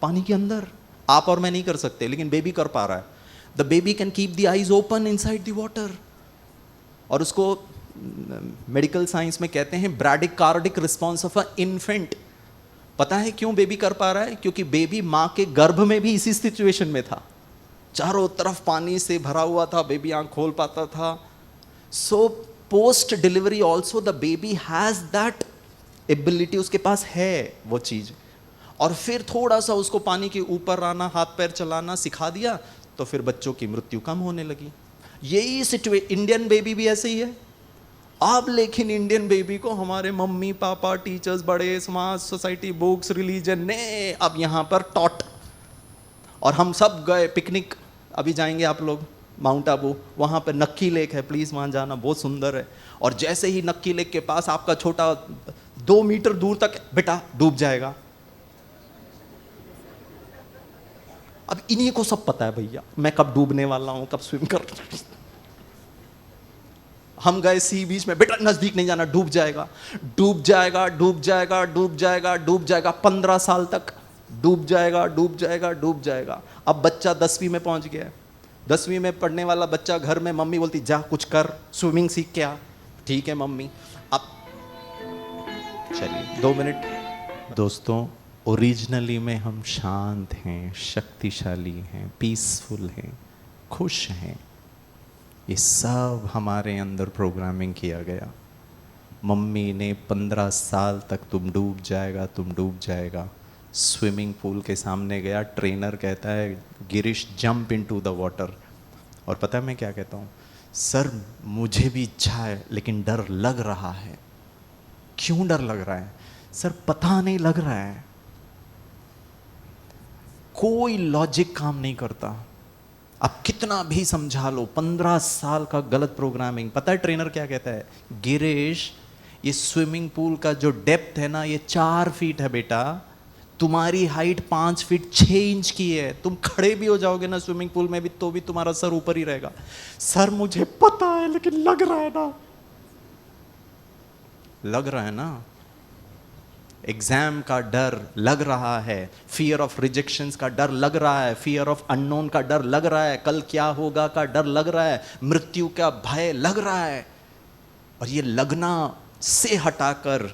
पानी के अंदर। आप और मैं नहीं कर सकते, लेकिन बेबी कर पा रहा है। The baby can keep the eyes open inside the water. और उसको मेडिकल साइंस में कहते हैं ब्रैडिकार्डिक रिस्पॉन्स ऑफ अ इन्फेंट। पता है क्यों बेबी कर पा रहा है? क्योंकि बेबी माँ के गर्भ में भी इसी सिचुएशन में था, चारों तरफ पानी से भरा हुआ था, बेबी आंख खोल पाता था, so post delivery also the baby has that ability, उसके पास है वो चीज। और फिर थोड़ा सा उसको पानी के ऊपर आना, हाथ पैर चलाना सिखा दिया, तो फिर बच्चों की मृत्यु कम होने लगी। यही इंडियन बेबी भी ऐसे ही है। अब लेकिन इंडियन बेबी को हमारे मम्मी पापा, टीचर्स, बड़े, समाज, सोसाइटी, बुक्स, रिलीजन ने अब यहाँ पर टॉट। और हम सब गए पिकनिक, अभी जाएंगे आप लोग माउंट आबू, वहाँ पे नक्की लेक है, प्लीज़ वहाँ जाना, बहुत सुंदर है। और जैसे ही नक्की लेक के पास आपका छोटा 2 मीटर दूर तक बेटा डूब जाएगा। अब इन्हीं को सब पता है भैया, मैं कब डूबने वाला हूँ, कब स्विम कर। हम गए सी बीच में, बेटा नजदीक नहीं जाना, डूब जाएगा, डूब जाएगा, डूब जाएगा, डूब जाएगा, डूब जाएगा, 15 साल तक डूब जाएगा, डूब जाएगा, डूब जाएगा। अब बच्चा 10वीं में पहुंच गया है। 10वीं में पढ़ने वाला बच्चा घर में मम्मी बोलती जा कुछ कर, स्विमिंग सीख के आ। ठीक है मम्मी। अब चलिए 2 मिनट। दोस्तों, ओरिजिनली में हम शांत हैं, शक्तिशाली हैं, पीसफुल हैं, खुश हैं। ये सब हमारे अंदर प्रोग्रामिंग किया गया। मम्मी ने 15 साल तक तुम डूब जाएगा, तुम डूब जाएगा। स्विमिंग पूल के सामने गया, ट्रेनर कहता है Girish jump into the water. और पता है मैं क्या कहता हूँ, सर मुझे भी इच्छा है लेकिन डर लग रहा है। क्यों डर लग रहा है? सर पता नहीं लग रहा है। कोई लॉजिक काम नहीं करता। आप कितना भी समझा लो, 15 साल का गलत प्रोग्रामिंग। पता है ट्रेनर क्या कहता है, गिरीश ये स्विमिंग पूल का जो डेप्थ है ना, ये 4 फीट है बेटा, तुम्हारी हाइट 5 फीट 6 इंच की है। तुम खड़े भी हो जाओगे ना स्विमिंग पूल में भी, तो भी तुम्हारा सर ऊपर ही रहेगा। सर मुझे पता है लेकिन लग रहा है ना, लग रहा है ना। एग्जाम का डर लग रहा है, फियर ऑफ रिजेक्शंस का डर लग रहा है, फियर ऑफ अननोन का डर लग रहा है, कल क्या होगा का डर लग रहा है, मृत्यु का भय लग रहा है। और ये लगना से हटाकर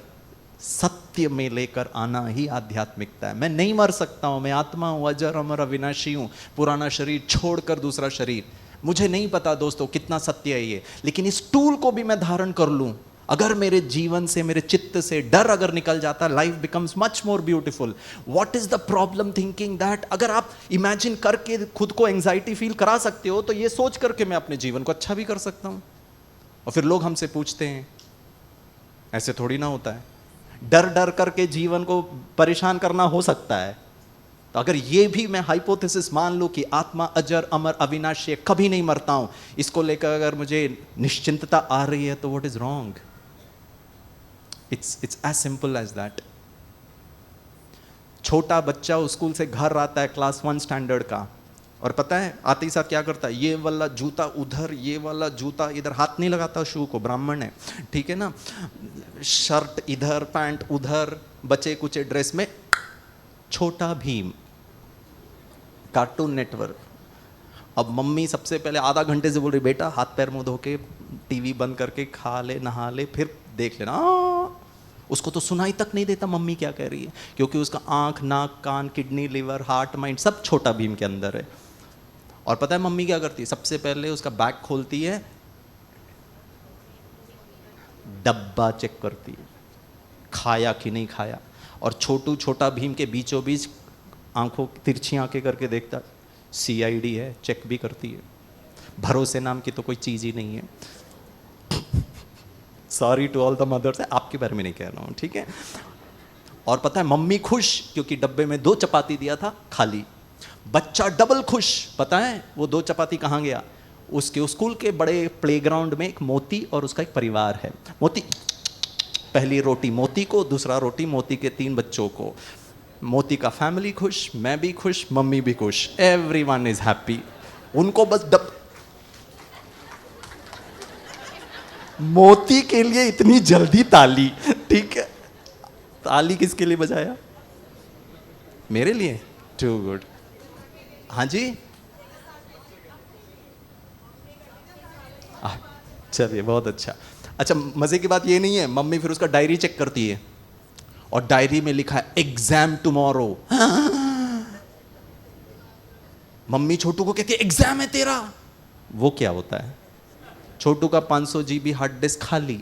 सत्य में लेकर आना ही आध्यात्मिकता है। मैं नहीं मर सकता हूं, मैं आत्मा हूं, अजर अमर अविनाशी हूं, पुराना शरीर छोड़कर दूसरा शरीर। मुझे नहीं पता दोस्तों कितना सत्य है ये, लेकिन इस टूल को भी मैं धारण कर लूं। अगर मेरे जीवन से, मेरे चित्त से डर अगर निकल जाता, life becomes much more beautiful. What is the problem thinking that? अगर आप इमेजिन करके खुद को एंजाइटी फील करा सकते हो, तो ये सोच करके मैं अपने जीवन को अच्छा भी कर सकता हूं। और फिर लोग हमसे पूछते हैं, ऐसे थोड़ी ना होता है। डर डर करके जीवन को परेशान करना हो सकता है। तो अगर ये भी मैं हाइपोथेसिस मान लूं कि आत्मा अजर अमर अविनाशी, कभी नहीं मरता हूं, इसको लेकर अगर मुझे निश्चिंतता आ रही है, तो what is wrong? It's as simple as that. छोटा बच्चा स्कूल से घर आता है, क्लास 1 स्टैंडर्ड का, और पता है आते ही साथ क्या करता है, ये वाला जूता उधर, ये वाला जूता इधर, हाथ नहीं लगाता शू को, ब्राह्मण है, ठीक है ना, शर्ट इधर, पैंट उधर, बचे कुचे ड्रेस में। छोटा भीम, कार्टून नेटवर्क। अब मम्मी सबसे पहले आधा घंटे से बोल रही, बेटा हाथ पैर मुंह धो के टीवी बंद करके खा ले, नहा ले, फिर देख लेना। उसको तो सुनाई तक नहीं देता मम्मी क्या कह रही है, क्योंकि उसका आंख, नाक, कान, किडनी, लिवर, हार्ट, माइंड सब छोटा भीम के अंदर है। और पता है मम्मी क्या करती है? सबसे पहले उसका बैग खोलती है, डब्बा चेक करती है, खाया कि नहीं खाया। और छोटा भीम के बीचों बीच आंखों, तिरछी आंखें करके देखता, CID है, चेक भी करती है। भरोसे नाम की तो कोई चीज ही नहीं है। Sorry to all the mothers, आपके बारे में नहीं कह रहा हूं, ठीक है। और पता है मम्मी खुश क्योंकि डब्बे में 2 चपाती दिया था, खाली। बच्चा डबल खुश, पता है वो 2 चपाती कहाँ गया? उसके स्कूल के बड़े प्लेग्राउंड में एक मोती और उसका एक परिवार है। मोती, पहली रोटी मोती को, दूसरा रोटी मोती के 3 बच्चों को। मोती का फैमिली खुश, मैं भी खुश, मम्मी भी खुश, एवरीवन इज हैप्पी। उनको बस मोती के लिए इतनी जल्दी ताली, ठीक है। ताली किसके लिए बजाया? मेरे लिए। Too good. हाँ जी, चलिए बहुत अच्छा। अच्छा, मजे की बात ये नहीं है, मम्मी फिर उसका डायरी चेक करती है और डायरी में लिखा है एग्जाम टुमारो। मम्मी छोटू को कहती है एग्जाम है तेरा। वो क्या होता है? छोटू का 500 GB हार्ड डिस्क खाली,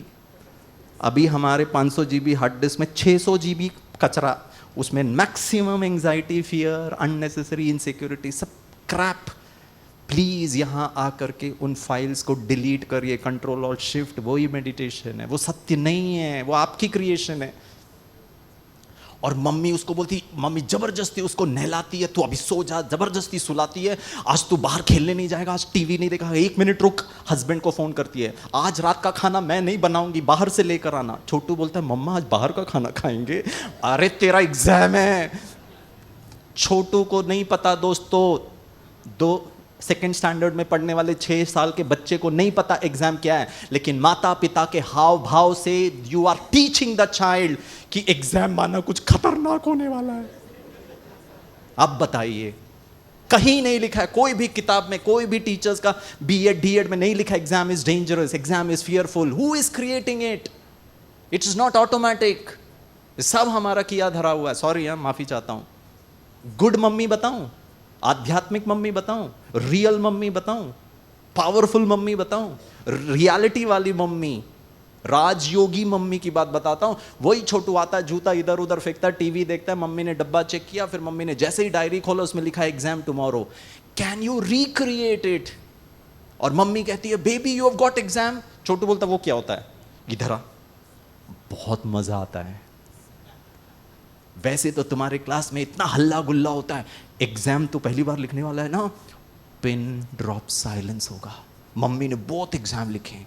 अभी हमारे 500 GB हार्ड डिस्क में 600 GB कचरा, उसमें maximum anxiety, fear, unnecessary insecurity, सब क्रैप। प्लीज यहाँ आकर के उन फाइल्स को डिलीट करिए, कंट्रोल और शिफ्ट, वही मेडिटेशन है, वो सत्य नहीं है, वो आपकी क्रिएशन है। और मम्मी उसको बोलती, मम्मी जबरदस्ती उसको नहलाती है, तू अभी सो जा, जबरदस्ती सुलाती है, आज तू बाहर खेलने नहीं जाएगा, आज टीवी नहीं देखा, 1 मिनट रुक। हस्बैंड को फोन करती है, आज रात का खाना मैं नहीं बनाऊंगी, बाहर से लेकर आना। छोटू बोलता है, मम्मा आज बाहर का खाना खाएंगे, अरे तेरा एग्जाम है। छोटू को नहीं पता दोस्तों, 2 स्टैंडर्ड में पढ़ने वाले 6 साल के बच्चे को नहीं पता एग्जाम क्या है, लेकिन माता पिता के हाव भाव से you are teaching the child कि एग्जाम माना कुछ खतरनाक होने वाला है। अब बताइए, कहीं नहीं लिखा है, कोई भी किताब में, कोई भी टीचर्स का बीएड डीएड में नहीं लिखा exam is dangerous, exam is fearful. Who is creating it? It is not automatic, सब हमारा किया धरा हुआ है। सॉरी, माफी चाहता हूं। गुड मम्मी बताऊं, आध्यात्मिक मम्मी बताऊं, रियल मम्मी बताऊं, पावरफुल मम्मी बताऊं, रियलिटी वाली मम्मी, राजयोगी मम्मी की बात बताता हूं। वही छोटू आता है, जूता इधर उधर फेंकता है, टीवी देखता है, मम्मी ने डब्बा चेक किया, फिर मम्मी ने जैसे ही डायरी खोला उसमें लिखा है exam tomorrow, can you recreate it? और मम्मी कहती है, baby you have got exam. Chhotu बोलता, वो क्या होता है? इधर आ, बहुत मजा आता है, वैसे तो तुम्हारे क्लास में इतना हल्ला गुल्ला होता है, एग्जाम तो पहली बार लिखने वाला है ना, पिन ड्रॉप साइलेंस होगा। मम्मी ने बहुत एग्जाम लिखे,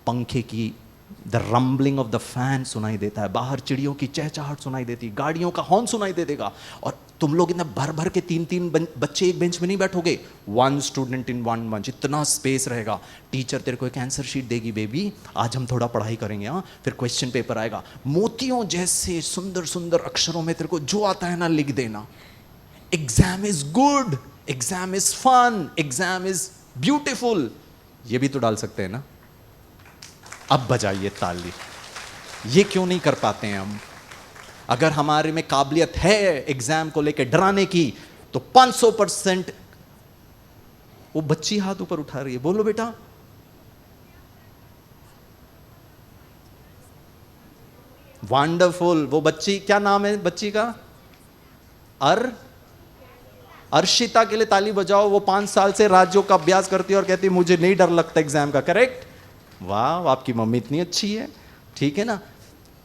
पंखे की the rambling of the fan सुनाई देता है, बाहर चिड़ियों की चहचहाहट सुनाई देती, गाड़ियों का हॉर्न सुनाई दे देगा, और तुम लोग इतना भर भर के 3-3 बच्चे एक बेंच में नहीं बैठोगे, 1 स्टूडेंट इन 1 बेंच, इतना स्पेस रहेगा। टीचर तेरे को एक आंसर शीट देगी, बेबी आज हम थोड़ा पढ़ाई करेंगे, हाँ, फिर क्वेश्चन पेपर आएगा, मोतियों जैसे सुंदर सुंदर अक्षरों में तेरे को जो आता है ना लिख देना। Exam is good, exam is fun, exam is beautiful, ये भी तो डाल सकते हैं ना। अब बजाइए ताली, ये क्यों नहीं कर पाते हैं हम? अगर हमारे में काबिलियत है एग्जाम को लेकर डराने की, तो 500%। वो बच्ची हाथ ऊपर उठा रही है, बोलो बेटा। वंडरफुल। वो बच्ची, क्या नाम है बच्ची का? अर्शिता के लिए ताली बजाओ। वो 5 साल से राज्यों का अभ्यास करती है और कहती है मुझे नहीं डर लगता एग्जाम का। करेक्ट? वाह, आपकी मम्मी इतनी अच्छी है, ठीक है ना।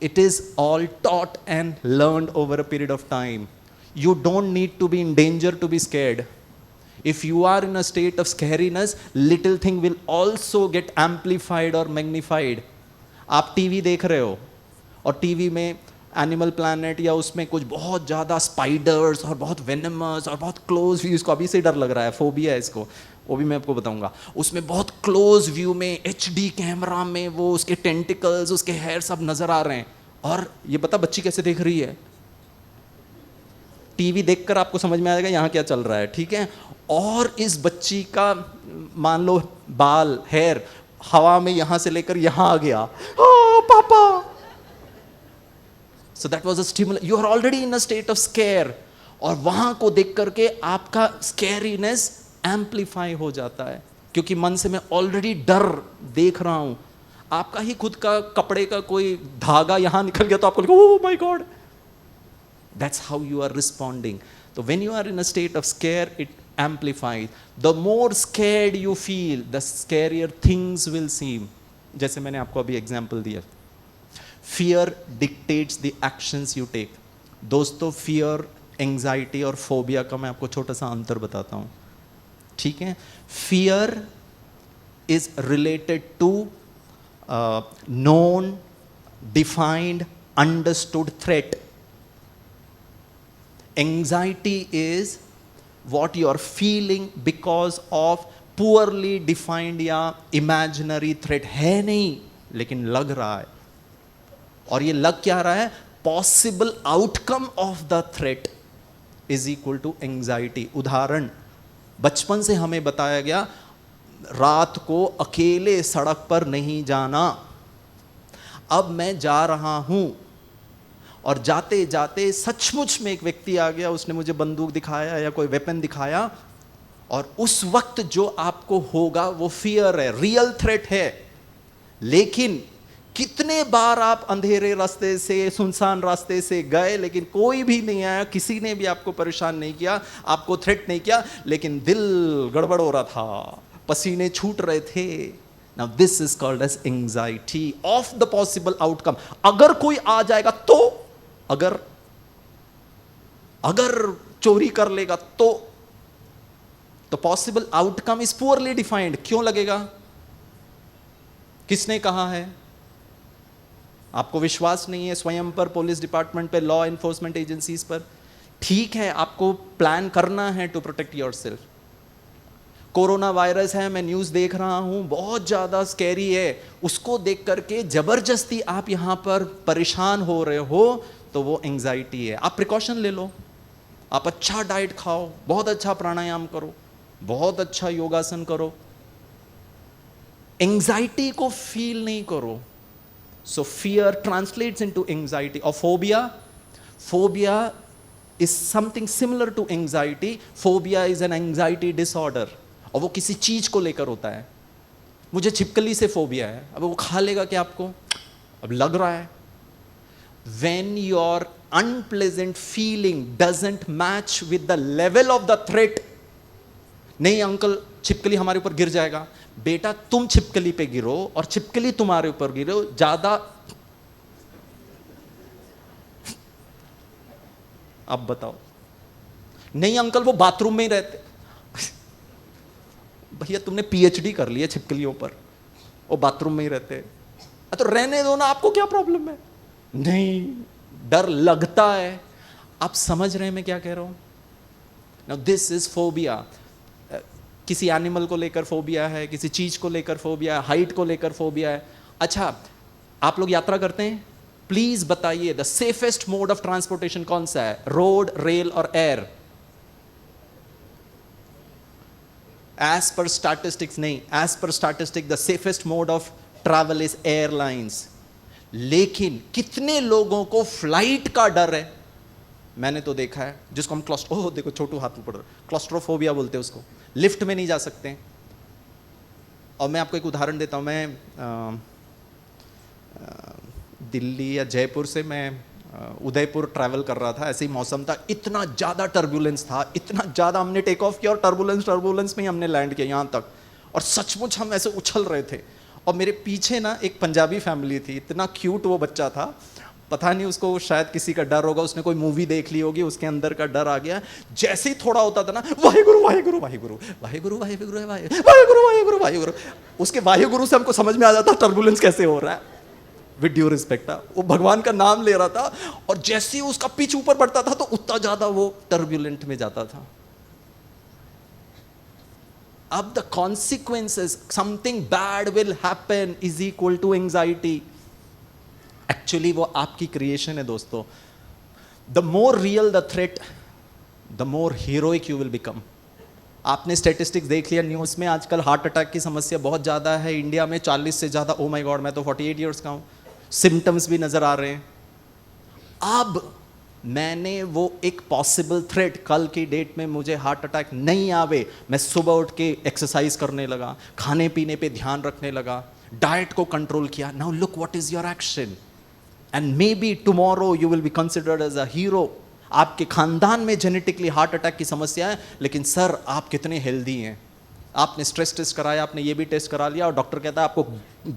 It is all taught and learned over a period of time. You don't need to be in danger to be scared. If you are in a state of scariness, little thing will also get amplified or magnified. आप TV देख रहे हो और TV में animal planet या उसमें कुछ बहुत ज़्यादा स्पाइडर्स और बहुत वेनमस और बहुत क्लोज व्यू, इसको अभी से डर लग रहा है, फोबिया है इसको, वो भी मैं आपको बताऊंगा। उसमें बहुत क्लोज व्यू में HD कैमरा में वो उसके टेंटिकल्स, उसके हेयर सब नजर आ रहे हैं। और ये बता बच्ची कैसे देख रही है? टीवी देखकर आपको समझ में आएगा यहाँ क्या चल रहा है, ठीक है। और इस बच्ची का मान लो बाल, हेयर हवा में यहाँ से लेकर यहाँ आ गया, पापा। So that was a stimulus. You are already in a state of scare. और वहां को देख करके आपका scariness amplify हो जाता है, क्योंकि मन से मैं ऑलरेडी डर देख रहा हूं। आपका ही खुद का कपड़े का कोई धागा यहां निकल गया तो आपको लगा oh my God. That's how you are responding. So when you are in a state of scare, it amplifies. The more scared you feel, the scarier things will seem. जैसे मैंने आपको अभी एग्जाम्पल दिया, Fear dictates the actions you take. दोस्तों, fear, anxiety और phobia का मैं आपको छोटा सा अंतर बताता हूं, ठीक है। Fear is related to known, defined, understood threat. Anxiety is what you are feeling because of poorly defined या imaginary threat. है नहीं लेकिन लग रहा है, और ये लग क्या रहा है? Possible outcome of the threat is equal to anxiety. उदाहरण, बचपन से हमें बताया गया रात को अकेले सड़क पर नहीं जाना। अब मैं जा रहा हूं और जाते जाते सचमुच में एक व्यक्ति आ गया, उसने मुझे बंदूक दिखाया या कोई वेपन दिखाया और उस वक्त जो आपको होगा वो फियर है, रियल थ्रेट है। लेकिन कितने बार आप अंधेरे रास्ते से, सुनसान रास्ते से गए, लेकिन कोई भी नहीं आया, किसी ने भी आपको परेशान नहीं किया, आपको थ्रेट नहीं किया, लेकिन दिल गड़बड़ हो रहा था, पसीने छूट रहे थे। Now this is called as anxiety of the possible outcome. अगर कोई आ जाएगा तो, अगर चोरी कर लेगा तो possible outcome is poorly defined. क्यों लगेगा? किसने कहा है? आपको विश्वास नहीं है स्वयं पर, पुलिस डिपार्टमेंट पे, लॉ एनफोर्समेंट एजेंसीज पर? ठीक है, आपको प्लान करना है to protect yourself. Corona virus है, मैं न्यूज़ देख रहा हूं, बहुत ज़्यादा स्कैरी है, उसको देख करके ज़बरदस्ती आप यहां पर परेशान हो रहे हो, तो वो एंजाइटी है। आप प्रिकॉशन ले लो, आप अच्छा डाइट खाओ, बहुत अच्छा प्राणायाम करो, बहुत अच्छा योगासन करो, एंजाइटी को फील नहीं करो। So fear translates into anxiety और phobia is something similar to anxiety. Phobia is an anxiety disorder, और वो किसी चीज को लेकर होता है। मुझे छिपकली से फोबिया है, अब वो खा लेगा क्या आपको? अब लग रहा है। When your unpleasant feeling doesn't match with the level of the threat, नहीं अंकल छिपकली हमारे ऊपर गिर जाएगा, बेटा तुम छिपकली पे गिरो और छिपकली तुम्हारे ऊपर गिरो, ज्यादा। अब बताओ। नहीं अंकल वो बाथरूम में ही रहते। भैया तुमने पीएचडी कर लिया छिपकलियों पर, वो बाथरूम में ही रहते, तो रहने दो ना, आपको क्या प्रॉब्लम है? नहीं, डर लगता है। आप समझ रहे हैं मैं क्या कह रहा हूं? Now this is phobia. किसी एनिमल को लेकर फोबिया है, किसी चीज को लेकर फोबिया है, हाइट को लेकर फोबिया है। अच्छा, आप लोग यात्रा करते हैं, प्लीज बताइए the safest mode of transportation कौन सा है? रोड, रेल और एयर? एज पर स्टैटिस्टिक्स नहीं, as per statistic the safest mode of travel is airlines. लेकिन कितने लोगों को फ्लाइट का डर है? मैंने तो देखा है, जिसको हम देखो छोटू हाथ ऊपर, क्लॉस्ट्रोफोबिया बोलते हैं उसको। लिफ्ट में नहीं जा सकते। और मैं आपको एक उदाहरण देता हूँ। मैं दिल्ली या जयपुर से मैं उदयपुर ट्रैवल कर रहा था, ऐसे ही मौसम था, इतना ज़्यादा टर्बुलेंस था, इतना ज़्यादा, हमने टेक ऑफ किया और टर्बुलेंस में ही हमने लैंड किया यहाँ तक, और सचमुच हम ऐसे उछल रहे थे। और मेरे पीछे ना एक पंजाबी फैमिली थी, इतना क्यूट वो बच्चा था, पता नहीं उसको शायद किसी का डर होगा, उसने कोई मूवी देख ली होगी, उसके अंदर का डर आ गया। जैसे ही थोड़ा होता था ना, वाहेगुरु वाहेगुरु वाहेगुरु वाहेगुरु वाहेगुरु वाहेगुरु वाहेगुरु वाहेगुरु, उसके वाहेगुरु से हमको समझ में आ जाता टर्बुलेंस कैसे हो रहा है। विद ड्यू रिस्पेक्ट, वो भगवान का नाम ले रहा था, और जैसे ही उसका पिच ऊपर बढ़ता था तो उतना ज्यादा वो टर्बुलेंट में जाता था। अब the consequences, something bad will happen, is equal to anxiety. Actually वो आपकी क्रिएशन है दोस्तों। The more real the threat, the more heroic you will become. आपने स्टैटिस्टिक्स देख लिया न्यूज़ में, आजकल हार्ट अटैक की समस्या बहुत ज़्यादा है इंडिया में, 40 से ज़्यादा। ओ माय गॉड, मैं तो 48 ईयर्स का हूँ, सिम्टम्स भी नज़र आ रहे हैं। अब मैंने वो एक पॉसिबल थ्रेट, कल की डेट में मुझे हार्ट अटैक नहीं आवे, मैं सुबह उठ के एक्सरसाइज करने लगा, खाने पीने पे ध्यान रखने लगा, डाइट को कंट्रोल किया। Now look what is your action, and maybe tomorrow you will be considered as a hero. आपके खानदान में जेनेटिकली हार्ट अटैक की समस्या है, लेकिन सर आप कितने हेल्दी हैं, आपने स्ट्रेस टेस्ट कराया, आपने ये भी टेस्ट करा लिया, और डॉक्टर कहता है आपको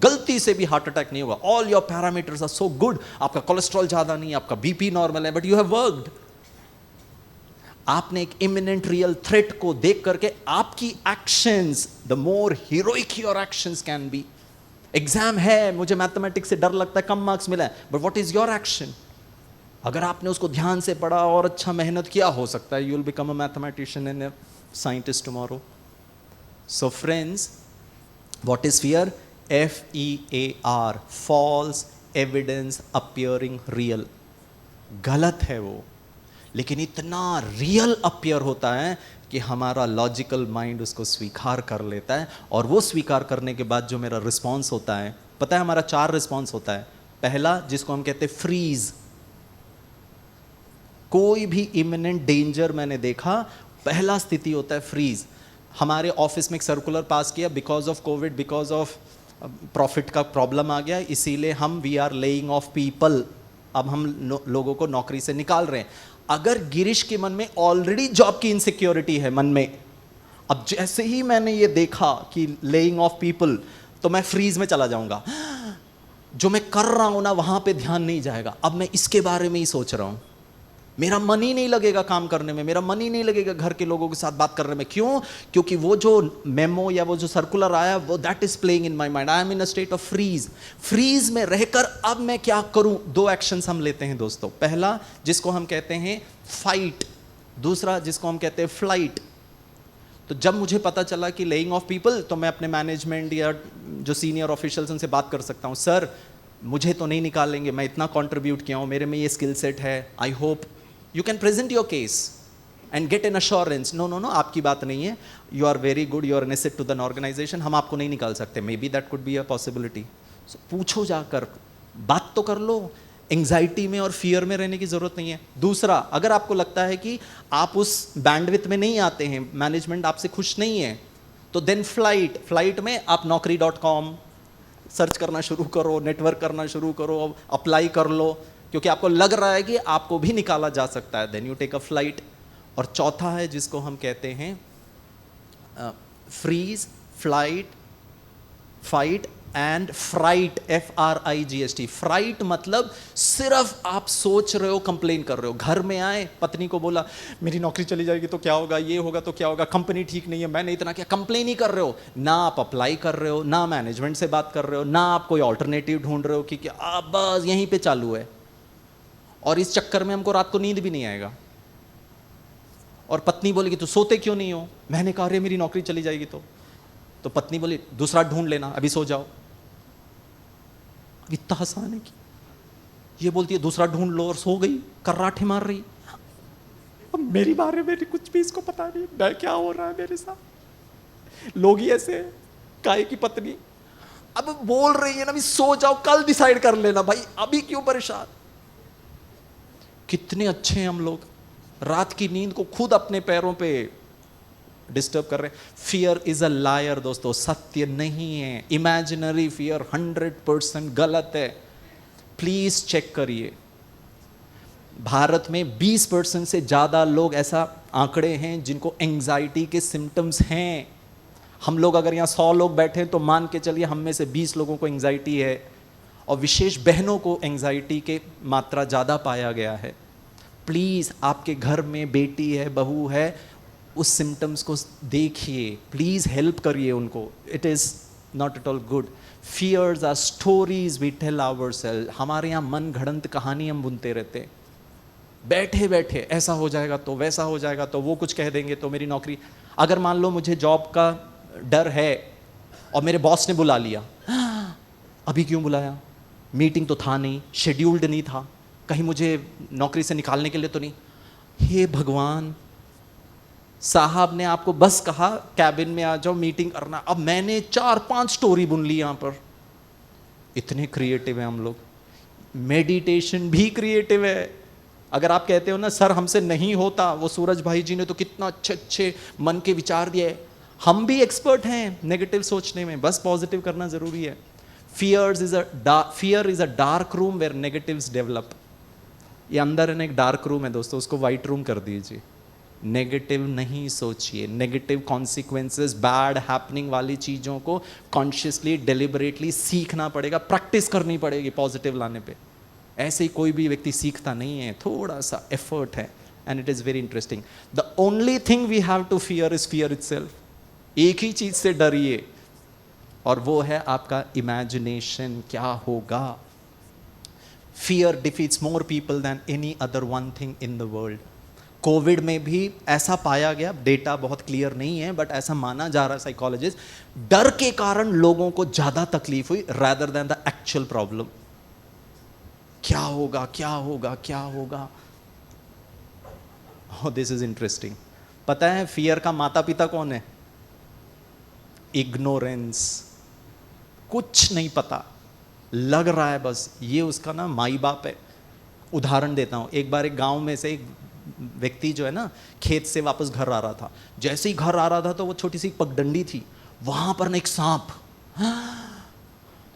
गलती से भी हार्ट अटैक नहीं होगा, all your parameters are so good, आपका कोलेस्ट्रॉल ज्यादा नहीं, आपका बीपी नॉर्मल है, बट यू हैव वर्कड। आपने एक इमिनेंट रियल थ्रेट को देख करके आपकी actions, the more heroic your actions can be. Exam है, मुझे मैथमेटिक्स से डर लगता है, कम मार्क्स मिला है, but what is your action? अगर आपने उसको ध्यान से पढ़ा और अच्छा मेहनत किया, हो सकता है you will become a mathematician and a scientist tomorrow. So friends, what is fear? FEAR, false evidence appearing real. गलत है वो, लेकिन इतना रियल अपीयर होता है कि हमारा लॉजिकल माइंड उसको स्वीकार कर लेता है, और वो स्वीकार करने के बाद जो मेरा रिस्पॉन्स होता है, पता है हमारा 4 रिस्पॉन्स होता है। पहला, जिसको हम कहते हैं फ्रीज। कोई भी इमिनेंट डेंजर मैंने देखा, पहला स्थिति होता है फ्रीज। हमारे ऑफिस में एक सर्कुलर पास किया, because of Covid, because of profit का प्रॉब्लम आ गया, इसीलिए हम we are laying off people, अब हम लोगों को नौकरी से निकाल रहे हैं। अगर गिरीश के मन में ऑलरेडी जॉब की इनसिक्योरिटी है मन में, अब जैसे ही मैंने ये देखा कि लेइंग ऑफ पीपल, तो मैं फ्रीज में चला जाऊंगा, जो मैं कर रहा हूं ना वहां पे ध्यान नहीं जाएगा, अब मैं इसके बारे में ही सोच रहा हूं, मेरा मन ही नहीं लगेगा काम करने में, मेरा मन ही नहीं लगेगा घर के लोगों के साथ बात करने में। क्यों? क्योंकि वो जो मेमो या वो जो सर्कुलर आया, वो that is playing in my mind, I am in a state of freeze. Freeze में रहकर अब मैं क्या करूं? दो एक्शंस हम लेते हैं दोस्तों। पहला जिसको हम कहते हैं फाइट, दूसरा जिसको हम कहते हैं फ्लाइट। तो जब मुझे पता चला कि लेइंग ऑफ पीपल, तो मैं अपने मैनेजमेंट या जो सीनियर ऑफिशियल्स उनसे बात कर सकता हूं, सर मुझे तो नहीं निकालेंगे, मैं इतना कंट्रीब्यूट किया हूं, मेरे में ये स्किल सेट है, I hope you can present your case and get an assurance, no no no आपकी बात नहीं है, you are very good, you are an asset to the organization, हम आपको नहीं निकाल सकते, maybe that could be a possibility. पूछो जाकर, बात तो कर लो, एंग्जाइटी में और फियर में रहने की जरूरत नहीं है। दूसरा, अगर आपको लगता है कि आप उस बैंडविड्थ में नहीं आते हैं, मैनेजमेंट आपसे खुश नहीं है, तो देन फ्लाइट में आप naukri.com सर्च करना शुरू करो, नेटवर्क करना शुरू करो, अप्लाई कर लो, क्योंकि आपको लग रहा है कि आपको भी निकाला जा सकता है, then you take a flight. और चौथा है जिसको हम कहते हैं freeze, flight, fight and fright, FRIGST। Fright मतलब सिर्फ आप सोच रहे हो, कंप्लेन कर रहे हो। घर में आए, पत्नी को बोला मेरी नौकरी चली जाएगी तो क्या होगा, ये होगा तो क्या होगा, कंपनी ठीक नहीं है, मैंने इतना किया, कंप्लेन ही कर रहे हो, ना आप अप्लाई कर रहे हो, ना मैनेजमेंट से बात कर रहे हो, ना आप कोई ऑल्टरनेटिव ढूंढ रहे हो कि आप बस यहीं पे चालू है। और इस चक्कर में हमको रात को नींद भी नहीं आएगा। और पत्नी बोलेगी तू सोते क्यों नहीं हो, मैंने कहा अरे मेरी नौकरी चली जाएगी तो पत्नी बोली दूसरा ढूंढ लेना, अभी सो जाओ। इतना आसान है कि ये बोलती है दूसरा ढूंढ लो और सो गई, कर्राठे मार रही। अब मेरी बारे में कुछ भी इसको पता नहीं, मैं क्या हो रहा है मेरे साथ, लोग ही ऐसे हैं। काय की पत्नी अब बोल रही है ना, अभी सो जाओ, कल डिसाइड कर लेना, भाई अभी क्यों परेशान। कितने अच्छे हैं हम लोग, रात की नींद को खुद अपने पैरों पे डिस्टर्ब कर रहे हैं। फियर इज अ लायर दोस्तों, सत्य नहीं है। इमेजिनरी फियर 100% गलत है। प्लीज चेक करिए, भारत में 20% से ज्यादा लोग, ऐसा आंकड़े हैं, जिनको एंजाइटी के सिम्टम्स हैं। हम लोग अगर यहाँ 100 लोग बैठे तो मान के चलिए हम में से 20 लोगों को एंजाइटी है, और विशेष बहनों को एंजाइटी के मात्रा ज़्यादा पाया गया है। प्लीज़ आपके घर में बेटी है, बहू है, उस सिम्टम्स को देखिए, प्लीज़ हेल्प करिए उनको। It is not at all good. Fears are stories we tell ourselves. हमारे यहाँ मन घड़ंत कहानी हम बुनते रहते, बैठे बैठे ऐसा हो जाएगा तो वैसा हो जाएगा, तो वो कुछ कह देंगे तो मेरी नौकरी। अगर मान लो मुझे जॉब का डर है और मेरे बॉस ने बुला लिया, अभी क्यों बुलाया, मीटिंग तो था नहीं, शेड्यूल्ड नहीं था, कहीं मुझे नौकरी से निकालने के लिए तो नहीं। हे भगवान, साहब ने आपको बस कहा कैबिन में आ जाओ, मीटिंग करना, अब मैंने 4-5 स्टोरी बुन ली यहां पर। इतने क्रिएटिव हैं हम लोग। मेडिटेशन भी क्रिएटिव है। अगर आप कहते हो ना सर हमसे नहीं होता, वो सूरज भाई जी ने तो कितना अच्छे अच्छे मन के विचार दिए, हम भी एक्सपर्ट हैं नेगेटिव सोचने में, बस पॉजिटिव करना जरूरी है। fear is a dark room where negatives develop। ये अंदर है ना एक डार्क रूम है दोस्तों, उसको वाइट रूम कर दीजिए। नेगेटिव नहीं सोचिए, नेगेटिव कॉन्सिक्वेंसेस, बैड हैपनिंग वाली चीज़ों को कॉन्शियसली डेलिबरेटली सीखना पड़ेगा, प्रैक्टिस करनी पड़ेगी पॉजिटिव लाने पे। ऐसे ही कोई भी व्यक्ति सीखता नहीं है, थोड़ा सा एफर्ट है, and it is very interesting. The only thing we have to fear is fear itself. एक ही चीज़ से डरिए, और वो है आपका इमेजिनेशन। क्या होगा? Fear defeats more people than any other one thing in the world. Covid में भी ऐसा पाया गया, डेटा बहुत क्लियर नहीं है बट ऐसा माना जा रहा है साइकोलॉजिस्ट, डर के कारण लोगों को ज्यादा तकलीफ हुई rather than the actual problem. क्या होगा, क्या होगा, क्या होगा। This is interesting. पता है फियर का माता पिता कौन है? इग्नोरेंस। कुछ नहीं पता, लग रहा है बस ये उसका ना माई बाप है। उदाहरण देता हूँ, एक बार एक गांव में से एक व्यक्ति जो है ना खेत से वापस घर आ रहा था, जैसे ही घर आ रहा था तो वो छोटी सी पगडंडी थी, वहां पर ना एक सांप,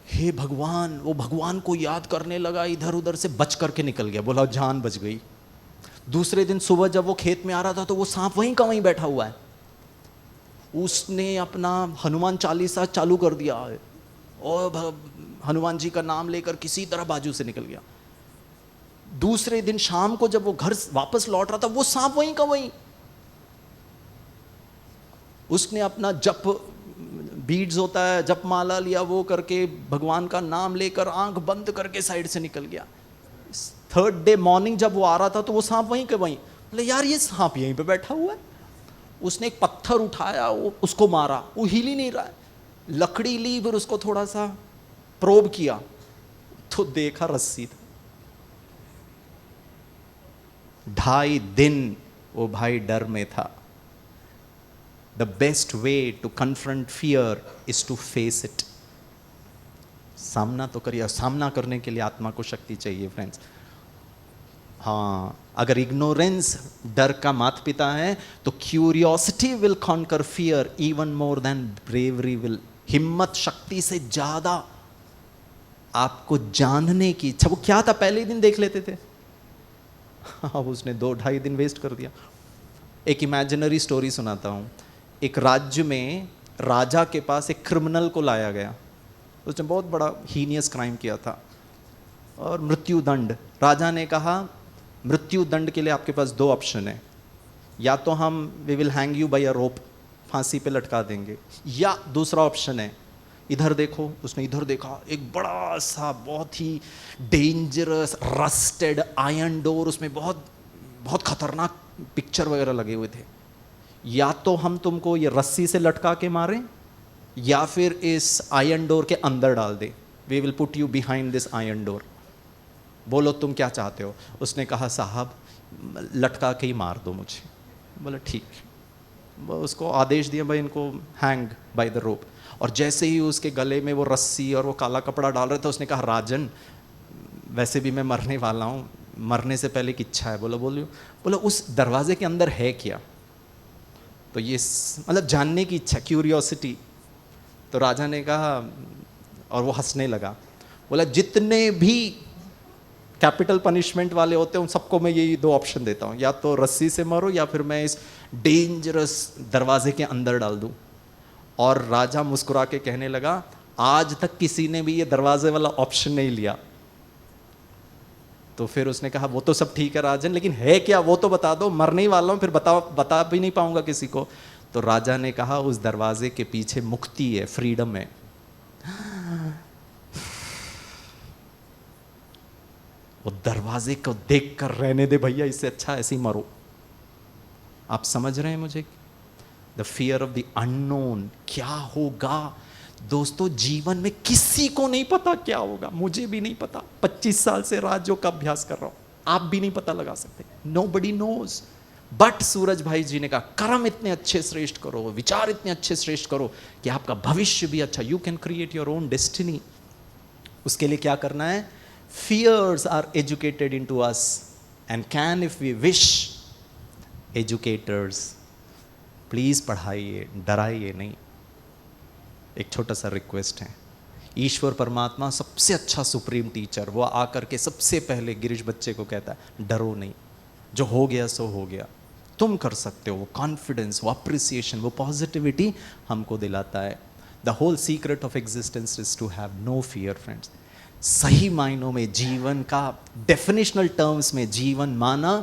हे भगवान, वो भगवान को याद करने लगा, इधर उधर से बच करके निकल गया, बोला जान बच गई। दूसरे दिन सुबह जब वो खेत में आ रहा था तो वो सांप वहीं का वहीं बैठा हुआ है। उसने अपना हनुमान चालीसा चालू कर दिया और हनुमान जी का नाम लेकर किसी तरह बाजू से निकल गया। दूसरे दिन शाम को जब वो घर वापस लौट रहा था, वो सांप वहीं का वहीं। उसने अपना जप, बीड्स होता है, जप माला लिया, वो करके भगवान का नाम लेकर आंख बंद करके साइड से निकल गया। थर्ड डे मॉर्निंग जब वो आ रहा था तो वो सांप वहीं के वहीं। बोले यार ये सांप यहीं पे बैठा हुआ है। उसने एक पत्थर उठाया, वो उसको मारा, वो हिल ही नहीं रहा है। लकड़ी ली, फिर उसको थोड़ा सा प्रोब किया तो देखा रस्सी था। 2.5 दिन वो भाई डर में था। The best way to confront fear is to face it. सामना तो करिए, सामना करने के लिए आत्मा को शक्ति चाहिए फ्रेंड्स। हाँ, अगर इग्नोरेंस डर का माता पिता है तो curiosity will conquer fear even more than bravery will. हिम्मत शक्ति से ज्यादा आपको जानने की इच्छा। वो क्या था, पहले ही दिन देख लेते थे। हाँ, उसने 2-2.5 दिन वेस्ट कर दिया। एक इमेजिनरी स्टोरी सुनाता हूँ। एक राज्य में राजा के पास एक क्रिमिनल को लाया गया, उसने बहुत बड़ा हीनियस क्राइम किया था और मृत्यु दंड। राजा ने कहा मृत्यु दंड के लिए आपके पास 2 ऑप्शन है, या तो हम we will hang you by a rope, फांसी पे लटका देंगे, या दूसरा ऑप्शन है इधर देखो। उसने इधर देखा, एक बड़ा सा बहुत ही डेंजरस रस्टेड आयरन डोर, उसमें बहुत बहुत खतरनाक पिक्चर वगैरह लगे हुए थे। या तो हम तुमको ये रस्सी से लटका के मारें या फिर इस आयरन डोर के अंदर डाल दे, we will put you behind this iron door, बोलो तुम क्या चाहते हो। उसने कहा साहब लटका के ही मार दो मुझे। बोला ठीक। उसको आदेश दिया भाई इनको हैंग बाय द रोप। और जैसे ही उसके गले में वो रस्सी और वो काला कपड़ा डाल रहे थे, उसने कहा राजन वैसे भी मैं मरने वाला हूँ, मरने से पहले की इच्छा है। बोला उस दरवाजे के अंदर है क्या। तो ये मतलब जानने की इच्छा, क्यूरियोसिटी। तो राजा ने कहा, और वो हंसने लगा, बोला जितने भी कैपिटल पनिशमेंट वाले होते हैं उन सबको मैं यही 2 ऑप्शन देता हूँ, या तो रस्सी से मरो या फिर मैं इस डेंजरस दरवाजे के अंदर डाल दूँ। और राजा मुस्कुरा के कहने लगा आज तक किसी ने भी ये दरवाजे वाला ऑप्शन नहीं लिया। तो फिर उसने कहा वो तो सब ठीक है राजन, लेकिन है क्या वो तो बता दो, मरने ही वाला हूँ, फिर बता भी नहीं पाऊंगा किसी को। तो राजा ने कहा उस दरवाजे के पीछे मुक्ति है, फ्रीडम है। वो दरवाजे को देख कर रहने दे भैया, इससे अच्छा ऐसे ही मरो। आप समझ रहे हैं मुझे? The fear of the unknown, क्या होगा दोस्तों जीवन में किसी को नहीं पता क्या होगा, मुझे भी नहीं पता। 25 साल से राजयोग का अभ्यास कर रहा हूं, आप भी नहीं पता लगा सकते, नोबडी नोज। बट सूरज भाई जी ने कहा कर्म इतने अच्छे श्रेष्ठ करो, विचार इतने अच्छे श्रेष्ठ करो कि आपका भविष्य भी अच्छा, you can create your own destiny. उसके लिए क्या करना है? Fears are educated into us and can if we wish. Educators please पढ़ाइए, डराइए नहीं। एक छोटा सा रिक्वेस्ट है, ईश्वर परमात्मा सबसे अच्छा सुप्रीम टीचर, वो आकर के सबसे पहले गिरीश बच्चे को कहता है डरो नहीं, जो हो गया सो हो गया, तुम कर सकते हो। वो कॉन्फिडेंस, वो अप्रिसिएशन, वो पॉजिटिविटी हमको दिलाता है। The whole secret of existence is to have no fear friends. सही मायनों में जीवन का डेफिनेशनल टर्म्स में जीवन माना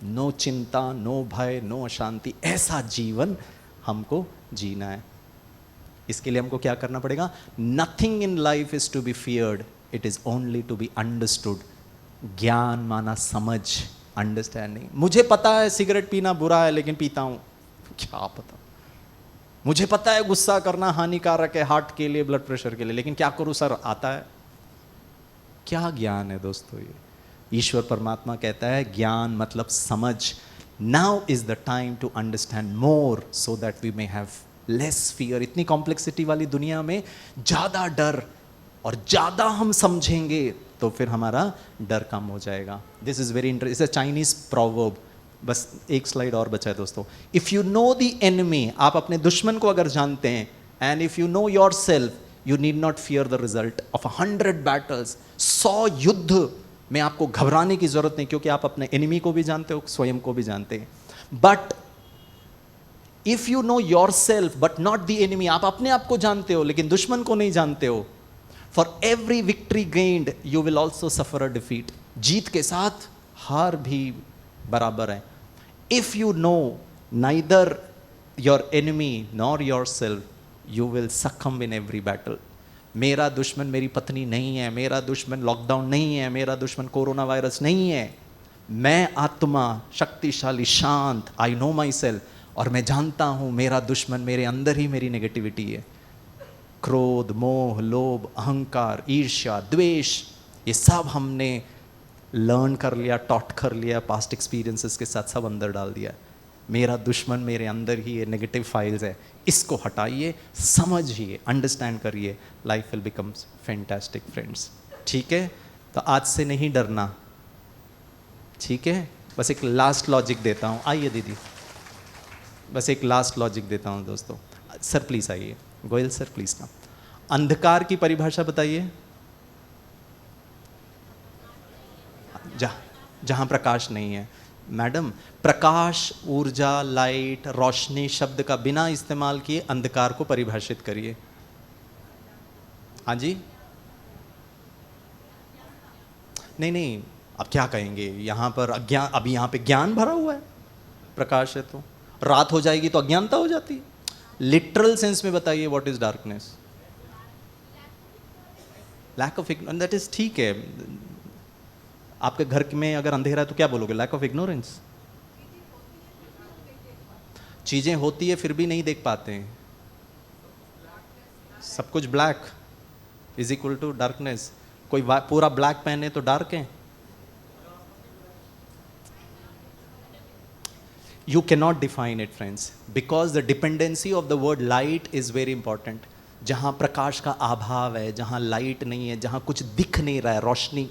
नो चिंता, नो भय, नो अशांति, ऐसा जीवन हमको जीना है। इसके लिए हमको क्या करना पड़ेगा? Nothing in life is to be feared, it is only to be understood. ज्ञान माना समझ, अंडरस्टैंडिंग। मुझे पता है सिगरेट पीना बुरा है लेकिन पीता हूं, क्या पता। मुझे पता है गुस्सा करना हानिकारक है हार्ट के लिए, ब्लड प्रेशर के लिए, लेकिन क्या करूं सर, आता है। क्या ज्ञान है दोस्तों ये? ईश्वर परमात्मा कहता है ज्ञान मतलब समझ। Now is the time to understand more so that we may have less fear. इतनी कॉम्प्लेक्सिटी वाली दुनिया में ज्यादा डर, और ज्यादा हम समझेंगे तो फिर हमारा डर कम हो जाएगा। This is very interesting, Chinese proverb, बस एक स्लाइड और बचा है दोस्तों। If you know the enemy, आप अपने दुश्मन को अगर जानते हैं, and if you know your self, you need not fear the result of 100 battles. 100 युद्ध में आपको घबराने की जरूरत नहीं, क्योंकि आप अपने एनिमी को भी जानते हो, स्वयं को भी जानते हैं। But if you know your self but not the enemy, आप अपने आप को जानते हो लेकिन दुश्मन को नहीं जानते हो, for every victory gained you will also suffer a defeat. जीत के साथ हार भी बराबर है। If you know neither your enemy nor yourself, you will succumb in every battle. मेरा दुश्मन मेरी पत्नी नहीं है, मेरा दुश्मन लॉकडाउन नहीं है, मेरा दुश्मन कोरोना वायरस नहीं है। मैं आत्मा शक्तिशाली, शांत, आई नो माई सेल्फ, और मैं जानता हूं मेरा दुश्मन मेरे अंदर ही मेरी नेगेटिविटी है। क्रोध, मोह, लोभ, अहंकार, ईर्ष्या, द्वेष, ये सब हमने लर्न कर लिया, टॉट कर लिया, पास्ट एक्सपीरियंसेस के साथ सब अंदर डाल दिया। मेरा दुश्मन मेरे अंदर ही ये नेगेटिव फाइल्स है, इसको हटाइए, समझिए, अंडरस्टैंड करिए, life will becomes fantastic friends. ठीक है, तो आज से नहीं डरना। ठीक है, बस एक लास्ट लॉजिक देता हूँ, आइए दीदी, बस एक लास्ट लॉजिक देता हूँ दोस्तों। सर प्लीज आइए, गोयल सर प्लीज ना। अंधकार की परिभाषा बताइए। जहां प्रकाश नहीं है। मैडम, प्रकाश, ऊर्जा, लाइट, रोशनी शब्द का बिना इस्तेमाल किए अंधकार को परिभाषित करिए। हाँ जी, नहीं, अब क्या कहेंगे, यहां पर अज्ञान, अभी यहां पे ज्ञान भरा हुआ है, प्रकाश है तो रात हो जाएगी तो अज्ञानता हो जाती है। लिटरल सेंस में बताइए, what is darkness? Lack of ignorance, that is ठीक है। आपके घर में अगर अंधेरा है तो क्या बोलोगे? Lack of ignorance. चीजें होती है फिर भी नहीं देख पाते हैं, सब कुछ black is equal to darkness. कोई पूरा ब्लैक पहने तो डार्क है। You cannot define it, friends, because the dependency of the word light is very important. जहाँ प्रकाश का अभाव है, जहाँ लाइट नहीं है, जहाँ कुछ दिख नहीं रहा है, रोशनी,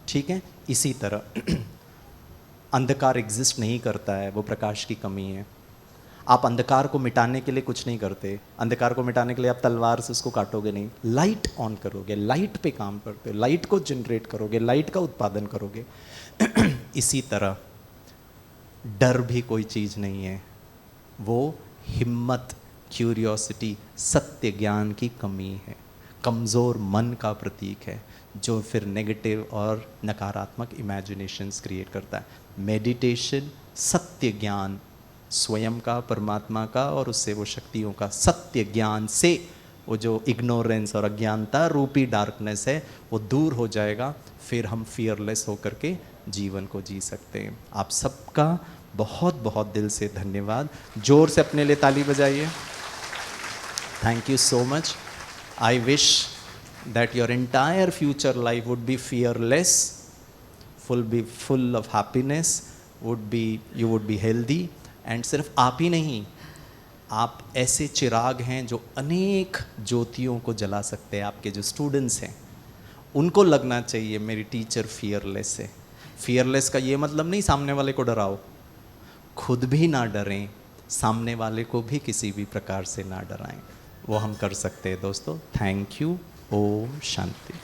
ठीक है, इसी तरह अंधकार एग्जिस्ट नहीं करता है, वो प्रकाश की कमी है। आप अंधकार को मिटाने के लिए कुछ नहीं करते। अंधकार को मिटाने के लिए आप तलवार से उसको काटोगे नहीं, लाइट ऑन करोगे, लाइट पे काम करते हो, लाइट को जनरेट करोगे, लाइट का उत्पादन करोगे। इसी तरह डर भी कोई चीज़ नहीं है, वो हिम्मत, क्यूरियोसिटी, सत्य ज्ञान की कमी है, कमज़ोर मन का प्रतीक है, जो फिर नेगेटिव और नकारात्मक इमेजिनेशंस क्रिएट करता है। मेडिटेशन, सत्य ज्ञान, स्वयं का, परमात्मा का, और उससे वो शक्तियों का सत्य ज्ञान से वो जो इग्नोरेंस और अज्ञानता रूपी डार्कनेस है वो दूर हो जाएगा। फिर हम फियरलेस होकर के जीवन को जी सकते हैं। आप सबका बहुत बहुत दिल से धन्यवाद। जोर से अपने लिए ताली बजाइए। Thank you so much. I wish that your entire future life would be fearless, full of happiness, you would be healthy, and सिर्फ आप ही नहीं, आप ऐसे चिराग हैं जो अनेक ज्योतियों को जला सकते हैं। आपके जो स्टूडेंट्स हैं उनको लगना चाहिए मेरी टीचर फियरलेस है। फियरलेस का ये मतलब नहीं सामने वाले को डराओ, खुद भी ना डरें, सामने वाले को भी किसी भी प्रकार से ना डराएं, वो हम कर सकते हैं दोस्तों। Thank you. ओम शांति।